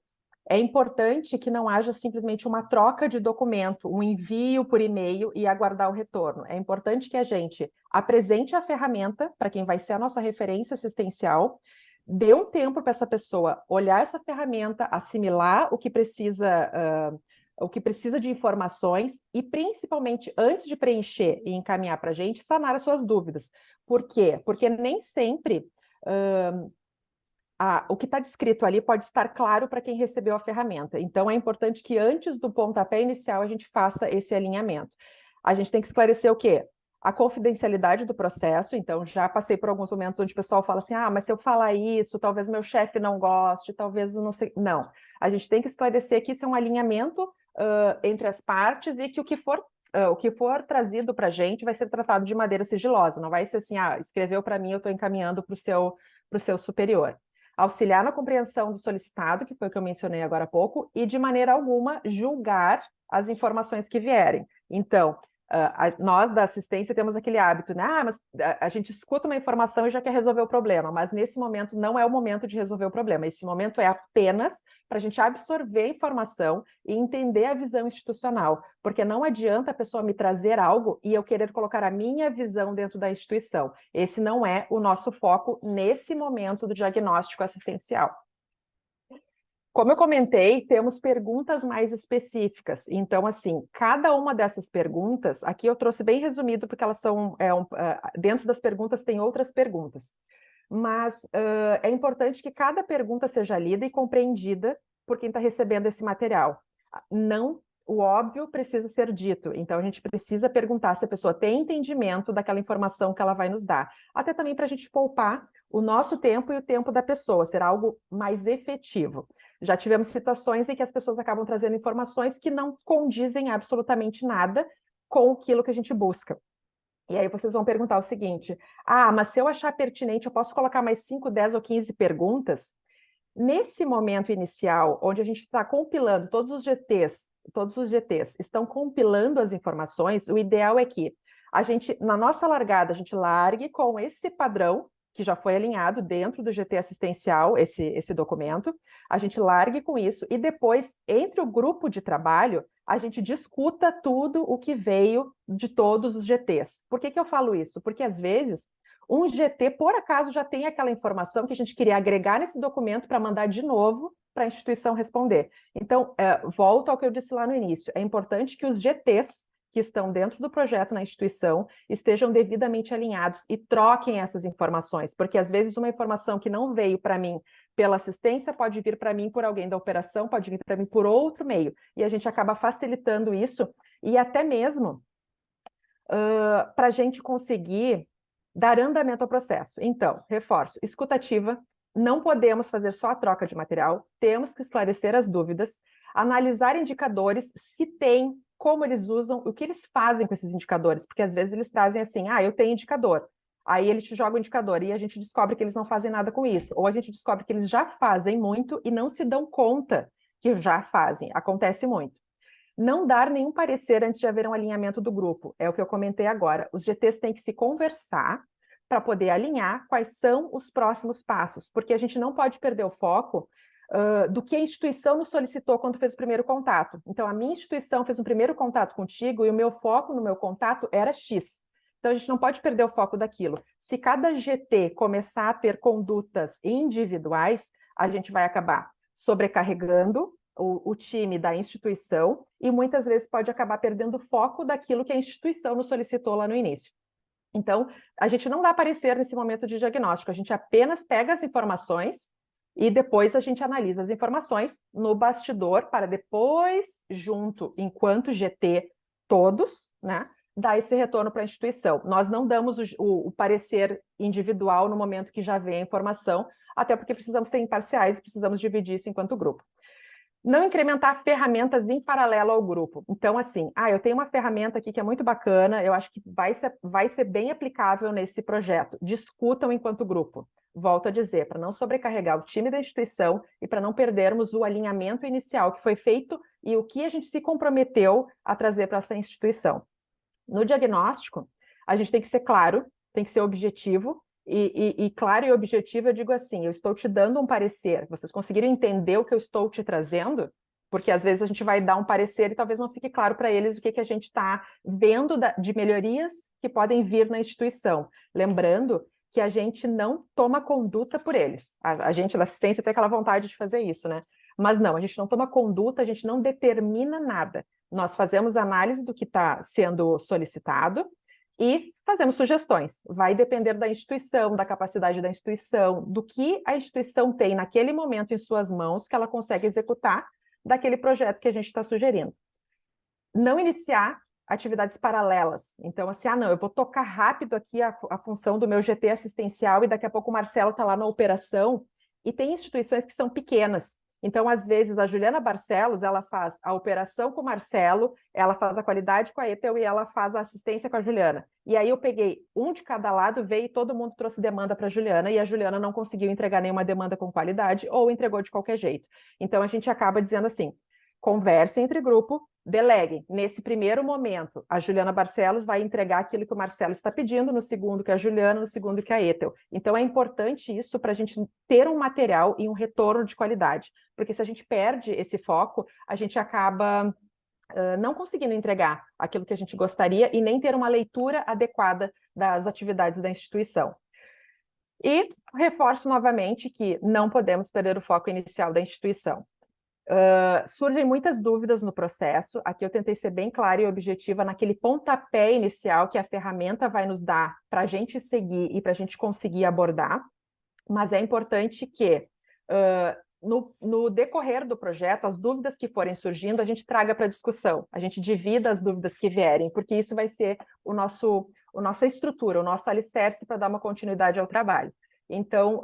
é importante que não haja simplesmente uma troca de documento, um envio por e-mail e aguardar o retorno. É importante que a gente apresente a ferramenta para quem vai ser a nossa referência assistencial, dê um tempo para essa pessoa olhar essa ferramenta, assimilar o que precisa o que precisa de informações e, principalmente, antes de preencher e encaminhar para a gente, sanar as suas dúvidas. Por quê? Porque nem sempre o que está descrito ali pode estar claro para quem recebeu a ferramenta. Então, é importante que antes do pontapé inicial a gente faça esse alinhamento. A gente tem que esclarecer o quê? A confidencialidade do processo. Então, já passei por alguns momentos onde o pessoal fala assim, mas se eu falar isso, talvez meu chefe não goste, talvez eu não sei... Não, a gente tem que esclarecer que isso é um alinhamento entre as partes e que o que for trazido para a gente vai ser tratado de maneira sigilosa. Não vai ser assim, escreveu para mim, eu estou encaminhando para o seu superior. Auxiliar na compreensão do solicitado, que foi o que eu mencionei agora há pouco, e de maneira alguma julgar as informações que vierem. Então, nós da assistência temos aquele hábito, né? Mas a gente escuta uma informação e já quer resolver o problema, mas nesse momento não é o momento de resolver o problema. Esse momento é apenas para a gente absorver a informação e entender a visão institucional, porque não adianta a pessoa me trazer algo e eu querer colocar a minha visão dentro da instituição. Esse não é o nosso foco nesse momento do diagnóstico assistencial. Como eu comentei, temos perguntas mais específicas. Então, assim, cada uma dessas perguntas, aqui eu trouxe bem resumido, porque elas são, dentro das perguntas tem outras perguntas. Mas é importante que cada pergunta seja lida e compreendida por quem está recebendo esse material. Não, o óbvio precisa ser dito. Então, a gente precisa perguntar se a pessoa tem entendimento daquela informação que ela vai nos dar. Até também para a gente poupar o nosso tempo e o tempo da pessoa, ser algo mais efetivo. Já tivemos situações em que as pessoas acabam trazendo informações que não condizem absolutamente nada com aquilo que a gente busca. E aí vocês vão perguntar o seguinte, mas se eu achar pertinente, eu posso colocar mais 5, 10 ou 15 perguntas? Nesse momento inicial, onde a gente está compilando todos os GTs estão compilando as informações, o ideal é que a gente, na nossa largada, a gente largue com esse padrão que já foi alinhado dentro do GT assistencial, esse documento, a gente largue com isso e depois, entre o grupo de trabalho, a gente discuta tudo o que veio de todos os GTs. Por que eu falo isso? Porque, às vezes, um GT, por acaso, já tem aquela informação que a gente queria agregar nesse documento para mandar de novo para a instituição responder. Então, volto ao que eu disse lá no início, é importante que os GTs que estão dentro do projeto na instituição estejam devidamente alinhados e troquem essas informações, porque às vezes uma informação que não veio para mim pela assistência pode vir para mim por alguém da operação, pode vir para mim por outro meio, e a gente acaba facilitando isso, e até mesmo para a gente conseguir dar andamento ao processo. Então, reforço, escutativa, não podemos fazer só a troca de material, temos que esclarecer as dúvidas, analisar indicadores, se tem, como eles usam, o que eles fazem com esses indicadores, porque às vezes eles trazem assim, eu tenho indicador, aí ele te joga o indicador e a gente descobre que eles não fazem nada com isso, ou a gente descobre que eles já fazem muito e não se dão conta que já fazem, acontece muito. Não dar nenhum parecer antes de haver um alinhamento do grupo, é o que eu comentei agora, os GTs têm que se conversar para poder alinhar quais são os próximos passos, porque a gente não pode perder o foco do que a instituição nos solicitou quando fez o primeiro contato. Então, a minha instituição fez um primeiro contato contigo e o meu foco no meu contato era X. Então, a gente não pode perder o foco daquilo. Se cada GT começar a ter condutas individuais, a gente vai acabar sobrecarregando o time da instituição e muitas vezes pode acabar perdendo o foco daquilo que a instituição nos solicitou lá no início. Então, a gente não dá parecer nesse momento de diagnóstico, a gente apenas pega as informações e depois a gente analisa as informações no bastidor para depois, junto, enquanto GT, todos, né, dar esse retorno para a instituição. Nós não damos o parecer individual no momento que já vem a informação, até porque precisamos ser imparciais e precisamos dividir isso enquanto grupo. Não incrementar ferramentas em paralelo ao grupo. Então, assim, eu tenho uma ferramenta aqui que é muito bacana, eu acho que vai ser bem aplicável nesse projeto. Discutam enquanto grupo. Volto a dizer, para não sobrecarregar o time da instituição e para não perdermos o alinhamento inicial que foi feito e o que a gente se comprometeu a trazer para essa instituição. No diagnóstico, a gente tem que ser claro, tem que ser objetivo, e claro e objetivo, eu digo assim, eu estou te dando um parecer, vocês conseguiram entender o que eu estou te trazendo? Porque às vezes a gente vai dar um parecer e talvez não fique claro para eles o que a gente está vendo de melhorias que podem vir na instituição. Lembrando que a gente não toma conduta por eles. A gente da assistência tem aquela vontade de fazer isso, né? Mas não, a gente não toma conduta, a gente não determina nada. Nós fazemos análise do que está sendo solicitado e fazemos sugestões. Vai depender da instituição, da capacidade da instituição, do que a instituição tem naquele momento em suas mãos que ela consegue executar daquele projeto que a gente está sugerindo. Não iniciar atividades paralelas. Então, assim, não, eu vou tocar rápido aqui a função do meu GT assistencial e daqui a pouco o Marcelo está lá na operação. E tem instituições que são pequenas. Então, às vezes, a Juliana Barcelos, ela faz a operação com o Marcelo, ela faz a qualidade com a Ethel e ela faz a assistência com a Juliana. E aí eu peguei um de cada lado, veio e todo mundo trouxe demanda para a Juliana e a Juliana não conseguiu entregar nenhuma demanda com qualidade ou entregou de qualquer jeito. Então, a gente acaba dizendo assim, converse entre grupo, deleguem. Nesse primeiro momento, a Juliana Barcelos vai entregar aquilo que o Marcelo está pedindo, no segundo que a Juliana, no segundo que a Ethel. Então, é importante isso para a gente ter um material e um retorno de qualidade, porque se a gente perde esse foco, a gente acaba não conseguindo entregar aquilo que a gente gostaria e nem ter uma leitura adequada das atividades da instituição. E reforço novamente que não podemos perder o foco inicial da instituição. Surgem muitas dúvidas no processo. Aqui eu tentei ser bem clara e objetiva naquele pontapé inicial que a ferramenta vai nos dar para a gente seguir e para a gente conseguir abordar, mas é importante que no decorrer do projeto, as dúvidas que forem surgindo, a gente traga para discussão, a gente divida as dúvidas que vierem, porque isso vai ser a nossa estrutura, o nosso alicerce para dar uma continuidade ao trabalho. Então,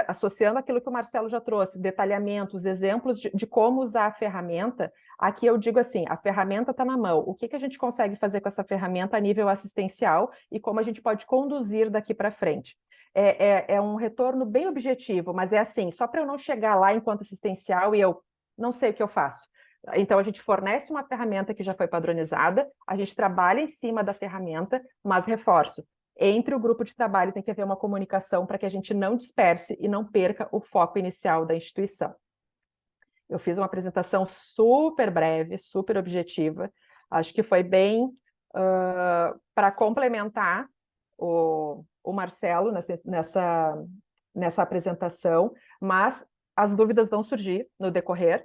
associando aquilo que o Marcelo já trouxe, detalhamentos, exemplos de como usar a ferramenta, aqui eu digo assim, a ferramenta está na mão. O que a gente consegue fazer com essa ferramenta a nível assistencial e como a gente pode conduzir daqui para frente? É um retorno bem objetivo, mas é assim, só para eu não chegar lá enquanto assistencial e eu não sei o que eu faço. Então, a gente fornece uma ferramenta que já foi padronizada, a gente trabalha em cima da ferramenta, mas reforço, entre o grupo de trabalho tem que haver uma comunicação para que a gente não disperse e não perca o foco inicial da instituição. Eu fiz uma apresentação super breve, super objetiva, acho que foi bem para complementar o Marcelo nessa apresentação, mas as dúvidas vão surgir no decorrer,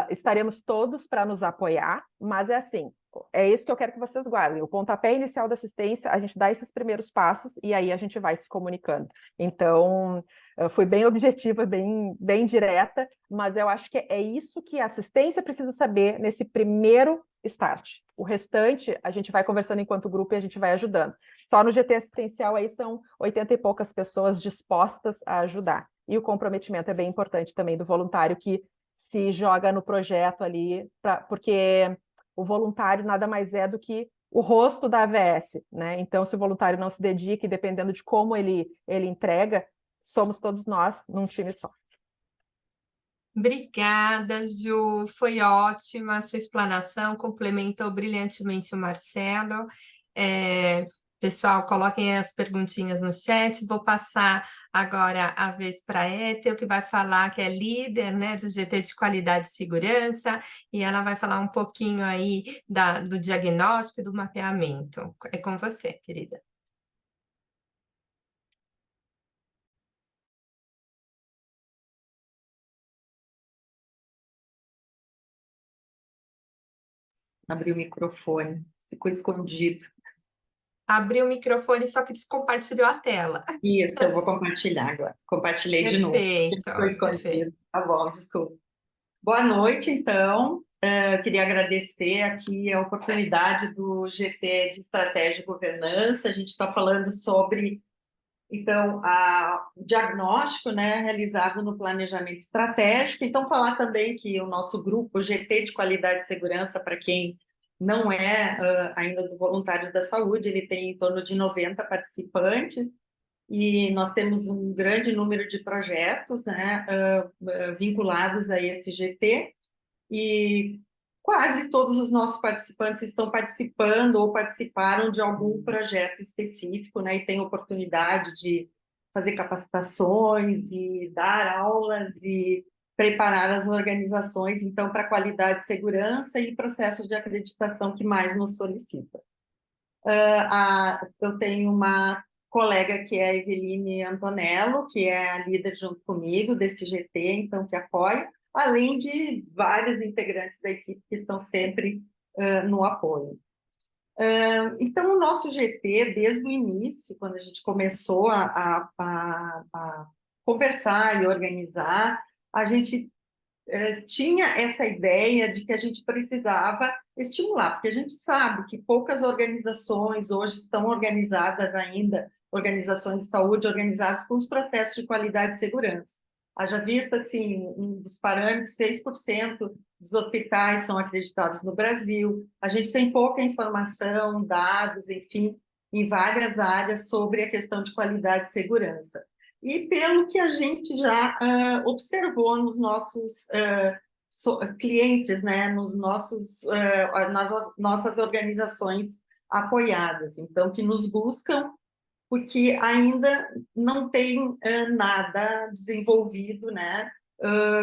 estaremos todos para nos apoiar, mas é assim, é isso que eu quero que vocês guardem. O pontapé inicial da assistência, a gente dá esses primeiros passos e aí a gente vai se comunicando. Então, fui bem objetiva, bem direta, mas eu acho que é isso que a assistência precisa saber nesse primeiro start. O restante, a gente vai conversando enquanto grupo e a gente vai ajudando. Só no GT assistencial aí são 80 e poucas pessoas dispostas a ajudar. E o comprometimento é bem importante também do voluntário que se joga no projeto ali, porque o voluntário nada mais é do que o rosto da AVS, né? Então, se o voluntário não se dedica, e dependendo de como ele entrega, somos todos nós num time só. Obrigada, Ju. Foi ótima a sua explanação, complementou brilhantemente o Marcelo. Pessoal, coloquem as perguntinhas no chat. Vou passar agora a vez para a Ethel, que vai falar que é líder, né, do GT de Qualidade e Segurança, e ela vai falar um pouquinho aí do diagnóstico e do mapeamento. É com você, querida. Abri o microfone, ficou escondido. Abriu o microfone, só que descompartilhou a tela. Isso, eu vou compartilhar agora. Compartilhei de novo. Ficou escondido. Perfeito. Tá bom, desculpa. Boa noite, então. Eu queria agradecer aqui a oportunidade do GT de Estratégia e Governança. A gente está falando sobre, então, o diagnóstico, né, realizado no planejamento estratégico. Então, falar também que o nosso grupo, o GT de Qualidade e Segurança, para quem não é ainda do Voluntários da Saúde, ele tem em torno de 90 participantes, e nós temos um grande número de projetos, né, vinculados a esse GT, e quase todos os nossos participantes estão participando ou participaram de algum projeto específico, né, e têm oportunidade de fazer capacitações e dar aulas e preparar as organizações, então, para qualidade, segurança e processos de acreditação que mais nos solicita. Eu tenho uma colega que é a Eveline Antonello, que é a líder junto comigo desse GT, então, que apoia. além de vários integrantes da equipe que estão sempre no apoio. Então, o nosso GT, desde o início, quando a gente começou a conversar e organizar, a gente tinha essa ideia de que a gente precisava estimular, porque a gente sabe que poucas organizações hoje estão organizadas ainda, organizações de saúde organizadas com os processos de qualidade e segurança. Haja vista, assim, um dos parâmetros, 6% dos hospitais são acreditados no Brasil, a gente tem pouca informação, dados, enfim, em várias áreas sobre a questão de qualidade e segurança. E pelo que a gente já observou nos nossos clientes, né, nas nossas organizações apoiadas, então, que nos buscam, porque ainda não tem nada desenvolvido, né,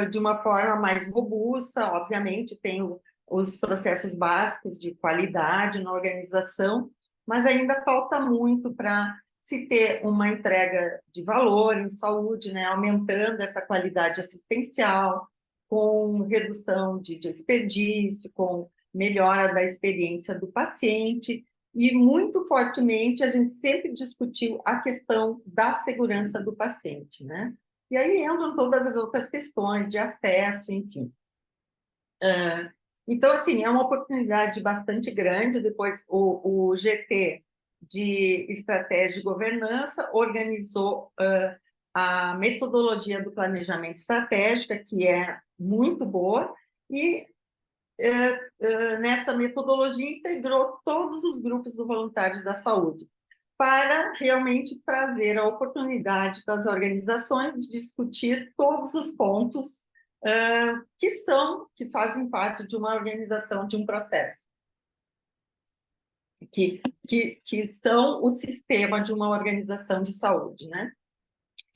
de uma forma mais robusta. Obviamente, tem os processos básicos de qualidade na organização, mas ainda falta muito para se ter uma entrega de valor em saúde, né, aumentando essa qualidade assistencial, com redução de desperdício, com melhora da experiência do paciente, e muito fortemente a gente sempre discutiu a questão da segurança do paciente, né? E aí entram todas as outras questões de acesso, enfim. Então, assim, é uma oportunidade bastante grande. Depois, o GT de Estratégia de Governança organizou a metodologia do planejamento estratégico, que é muito boa, e nessa metodologia integrou todos os grupos do Voluntários da Saúde, para realmente trazer a oportunidade das organizações de discutir todos os pontos que fazem parte de uma organização, de um processo, que são o sistema de uma organização de saúde, né?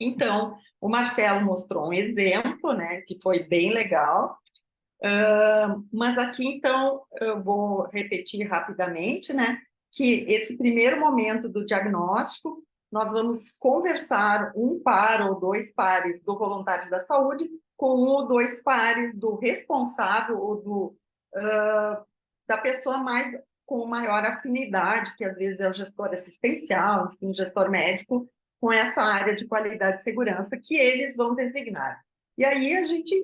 Então, o Marcelo mostrou um exemplo, né, que foi bem legal, mas aqui, então, eu vou repetir rapidamente, né, que esse primeiro momento do diagnóstico, nós vamos conversar um par ou dois pares do voluntário da saúde com um ou dois pares do responsável ou da pessoa mais com maior afinidade, que às vezes é o gestor assistencial, enfim, o gestor médico, com essa área de qualidade e segurança que eles vão designar. E aí a gente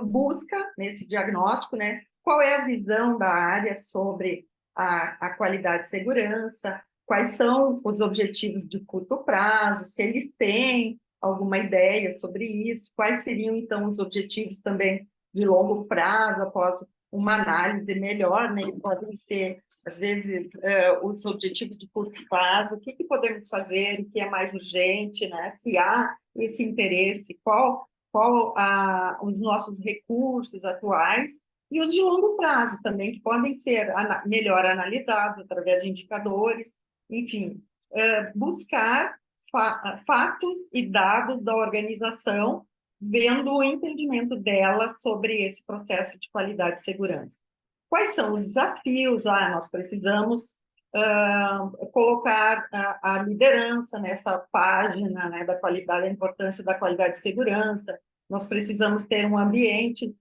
busca, nesse diagnóstico, né, qual é a visão da área sobre a qualidade e segurança, quais são os objetivos de curto prazo, se eles têm alguma ideia sobre isso, quais seriam, então, os objetivos também de longo prazo, após uma análise melhor, né, que podem ser, às vezes, os objetivos de curto prazo, o que podemos fazer, o que é mais urgente, né, se há esse interesse, qual os nossos recursos atuais, e os de longo prazo também, que podem ser melhor analisados através de indicadores, enfim, buscar fatos e dados da organização, vendo o entendimento dela sobre esse processo de qualidade e segurança. Quais são os desafios? Nós precisamos colocar a liderança nessa página, né, da qualidade, da importância da qualidade e segurança. Nós precisamos ter um ambiente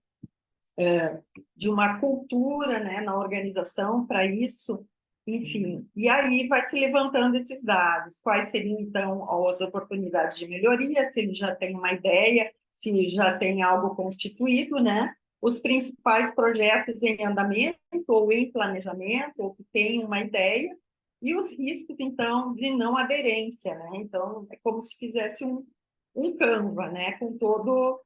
de uma cultura, né, na organização para isso, enfim. E aí vai se levantando esses dados. Quais seriam, então, as oportunidades de melhoria, se ele já tem uma ideia, se já tem algo constituído, né? Os principais projetos em andamento ou em planejamento, ou que têm uma ideia, e os riscos, então, de não aderência, né? Então, é como se fizesse um Canva, né? Com toda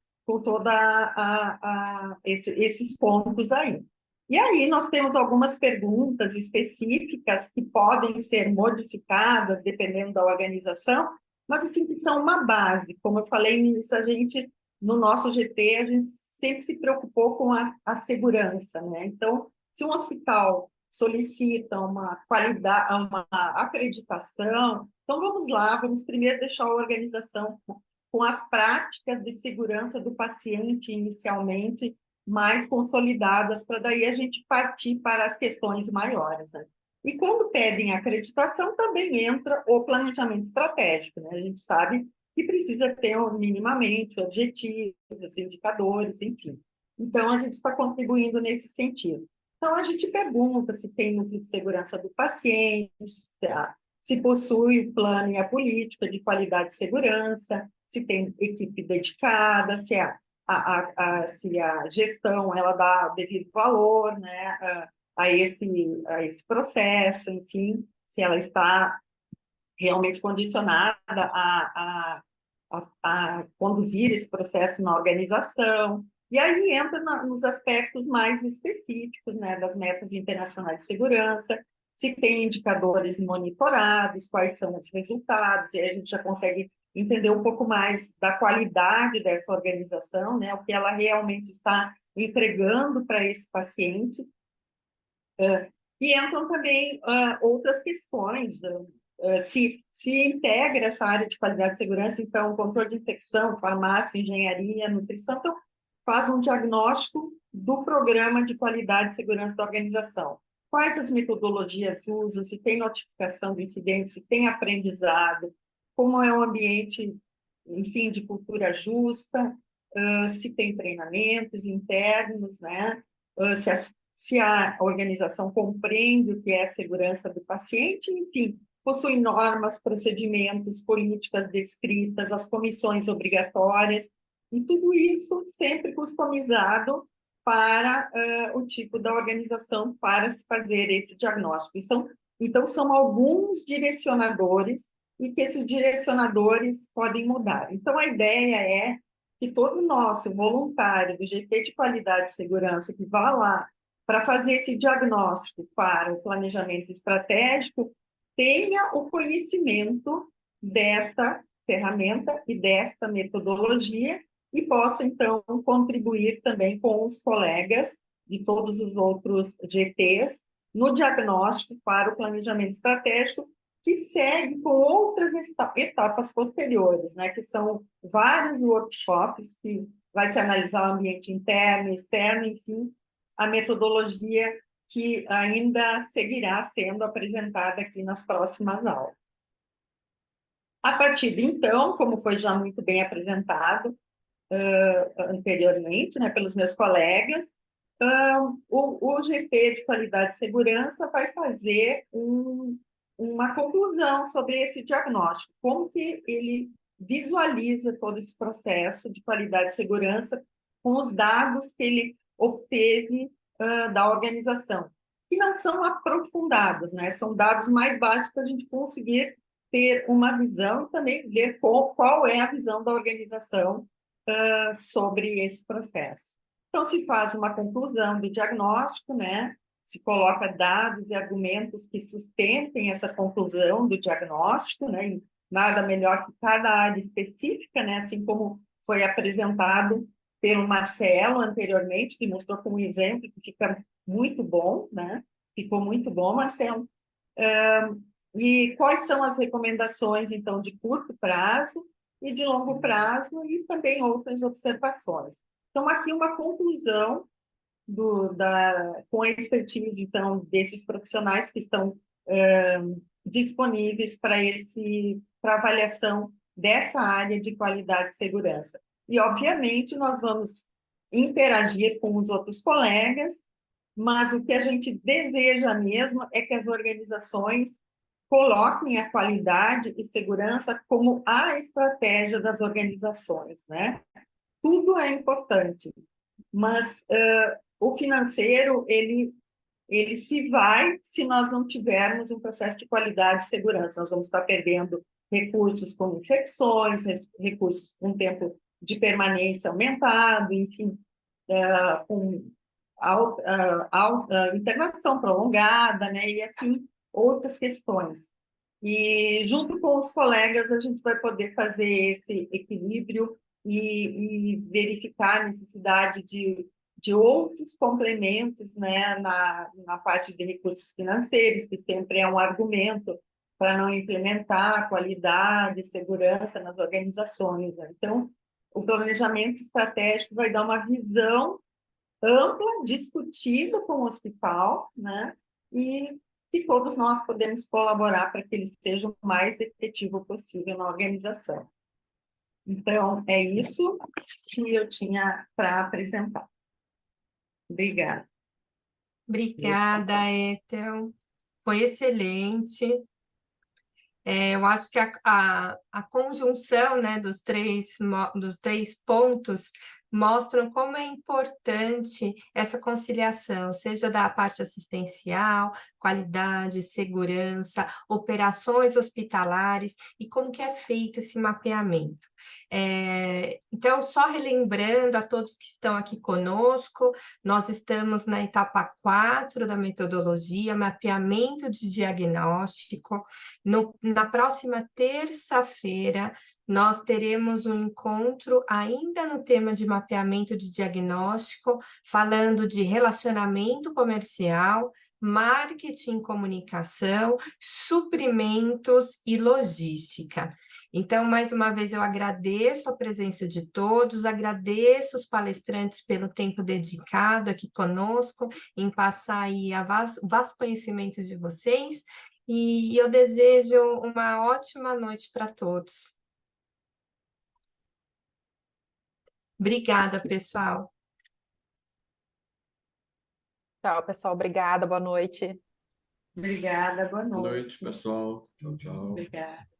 esses pontos aí. E aí nós temos algumas perguntas específicas que podem ser modificadas dependendo da organização, mas assim que são uma base. Como eu falei nisso, no nosso GT, a gente sempre se preocupou com a segurança, né? Então, se um hospital solicita uma qualidade, uma acreditação, então vamos lá, vamos primeiro deixar a organização com as práticas de segurança do paciente inicialmente mais consolidadas, para daí a gente partir para as questões maiores, né? E quando pedem acreditação, também entra o planejamento estratégico, né? A gente sabe e precisa ter minimamente objetivos, indicadores, enfim. Então, a gente está contribuindo nesse sentido. Então, a gente pergunta se tem núcleo de segurança do paciente, se possui o plano e a política de qualidade de segurança, se tem equipe dedicada, se a gestão ela dá devido valor, né, a esse processo, enfim, se ela está realmente condicionada a conduzir esse processo na organização. E aí entra nos aspectos mais específicos, né, das metas internacionais de segurança, se tem indicadores monitorados, quais são os resultados, e aí a gente já consegue entender um pouco mais da qualidade dessa organização, né, o que ela realmente está entregando para esse paciente. E entram também outras questões, se integra essa área de qualidade e segurança, então, controle de infecção, farmácia, engenharia, nutrição, então, faz um diagnóstico do programa de qualidade e segurança da organização. Quais as metodologias usam, se tem notificação do incidente, se tem aprendizado, como é o ambiente, enfim, de cultura justa, se tem treinamentos internos, né? Se a organização compreende o que é a segurança do paciente, enfim, possui normas, procedimentos, políticas descritas, as comissões obrigatórias, e tudo isso sempre customizado para o tipo da organização para se fazer esse diagnóstico. Então, são alguns direcionadores e que esses direcionadores podem mudar. Então, a ideia é que todo nosso voluntário do GT de Qualidade e Segurança que vá lá para fazer esse diagnóstico para o planejamento estratégico tenha o conhecimento desta ferramenta e desta metodologia e possa, então, contribuir também com os colegas de todos os outros GTs no diagnóstico para o planejamento estratégico, que segue com outras etapas posteriores, né, que são vários workshops que vai se analisar o ambiente interno, externo, enfim, a metodologia que ainda seguirá sendo apresentada aqui nas próximas aulas. A partir de então, como foi já muito bem apresentado anteriormente, né, pelos meus colegas, o GT de Qualidade e Segurança vai fazer uma conclusão sobre esse diagnóstico, como que ele visualiza todo esse processo de qualidade e segurança com os dados que ele obteve da organização, que não são aprofundados, né? São dados mais básicos para a gente conseguir ter uma visão e também ver qual é a visão da organização sobre esse processo. Então, se faz uma conclusão do diagnóstico, né? Se coloca dados e argumentos que sustentem essa conclusão do diagnóstico, né? E nada melhor que cada área específica, né? Assim como foi apresentado pelo Marcelo anteriormente, que mostrou como exemplo, que fica muito bom, né? Ficou muito bom, Marcelo. E quais são as recomendações, então, de curto prazo e de longo prazo, e também outras observações. Então, aqui uma conclusão com a expertise, então, desses profissionais que estão disponíveis para avaliação dessa área de qualidade e segurança. E, obviamente, nós vamos interagir com os outros colegas, mas o que a gente deseja mesmo é que as organizações coloquem a qualidade e segurança como a estratégia das organizações, né? Tudo é importante, mas o financeiro, ele se vai se nós não tivermos um processo de qualidade e segurança. Nós vamos estar perdendo recursos com infecções, recursos com tempo de permanência aumentado, enfim, com internação prolongada, né? E assim, outras questões. E junto com os colegas a gente vai poder fazer esse equilíbrio e verificar a necessidade de outros complementos, né, na parte de recursos financeiros, que sempre é um argumento para não implementar qualidade e segurança nas organizações, né? Então, o planejamento estratégico vai dar uma visão ampla, discutida com o hospital, né, e que todos nós podemos colaborar para que ele seja o mais efetivo possível na organização. Então, é isso que eu tinha para apresentar. Obrigada. Obrigada, Ethel. Foi excelente. Eu acho que a conjunção, né, dos três pontos mostram como é importante essa conciliação, seja da parte assistencial, qualidade, segurança, operações hospitalares e como que é feito esse mapeamento. Então, só relembrando a todos que estão aqui conosco, nós estamos na etapa 4 da metodologia, mapeamento de diagnóstico. Na próxima terça-feira, nós teremos um encontro ainda no tema de mapeamento de diagnóstico, falando de relacionamento comercial, marketing e comunicação, suprimentos e logística. Então, mais uma vez, eu agradeço a presença de todos, agradeço os palestrantes pelo tempo dedicado aqui conosco, em passar aí o vasto conhecimento de vocês, e eu desejo uma ótima noite para todos. Obrigada, pessoal. Tchau, pessoal. Obrigada, boa noite. Obrigada, boa Boa noite. noite, pessoal. Tchau, tchau. Obrigada.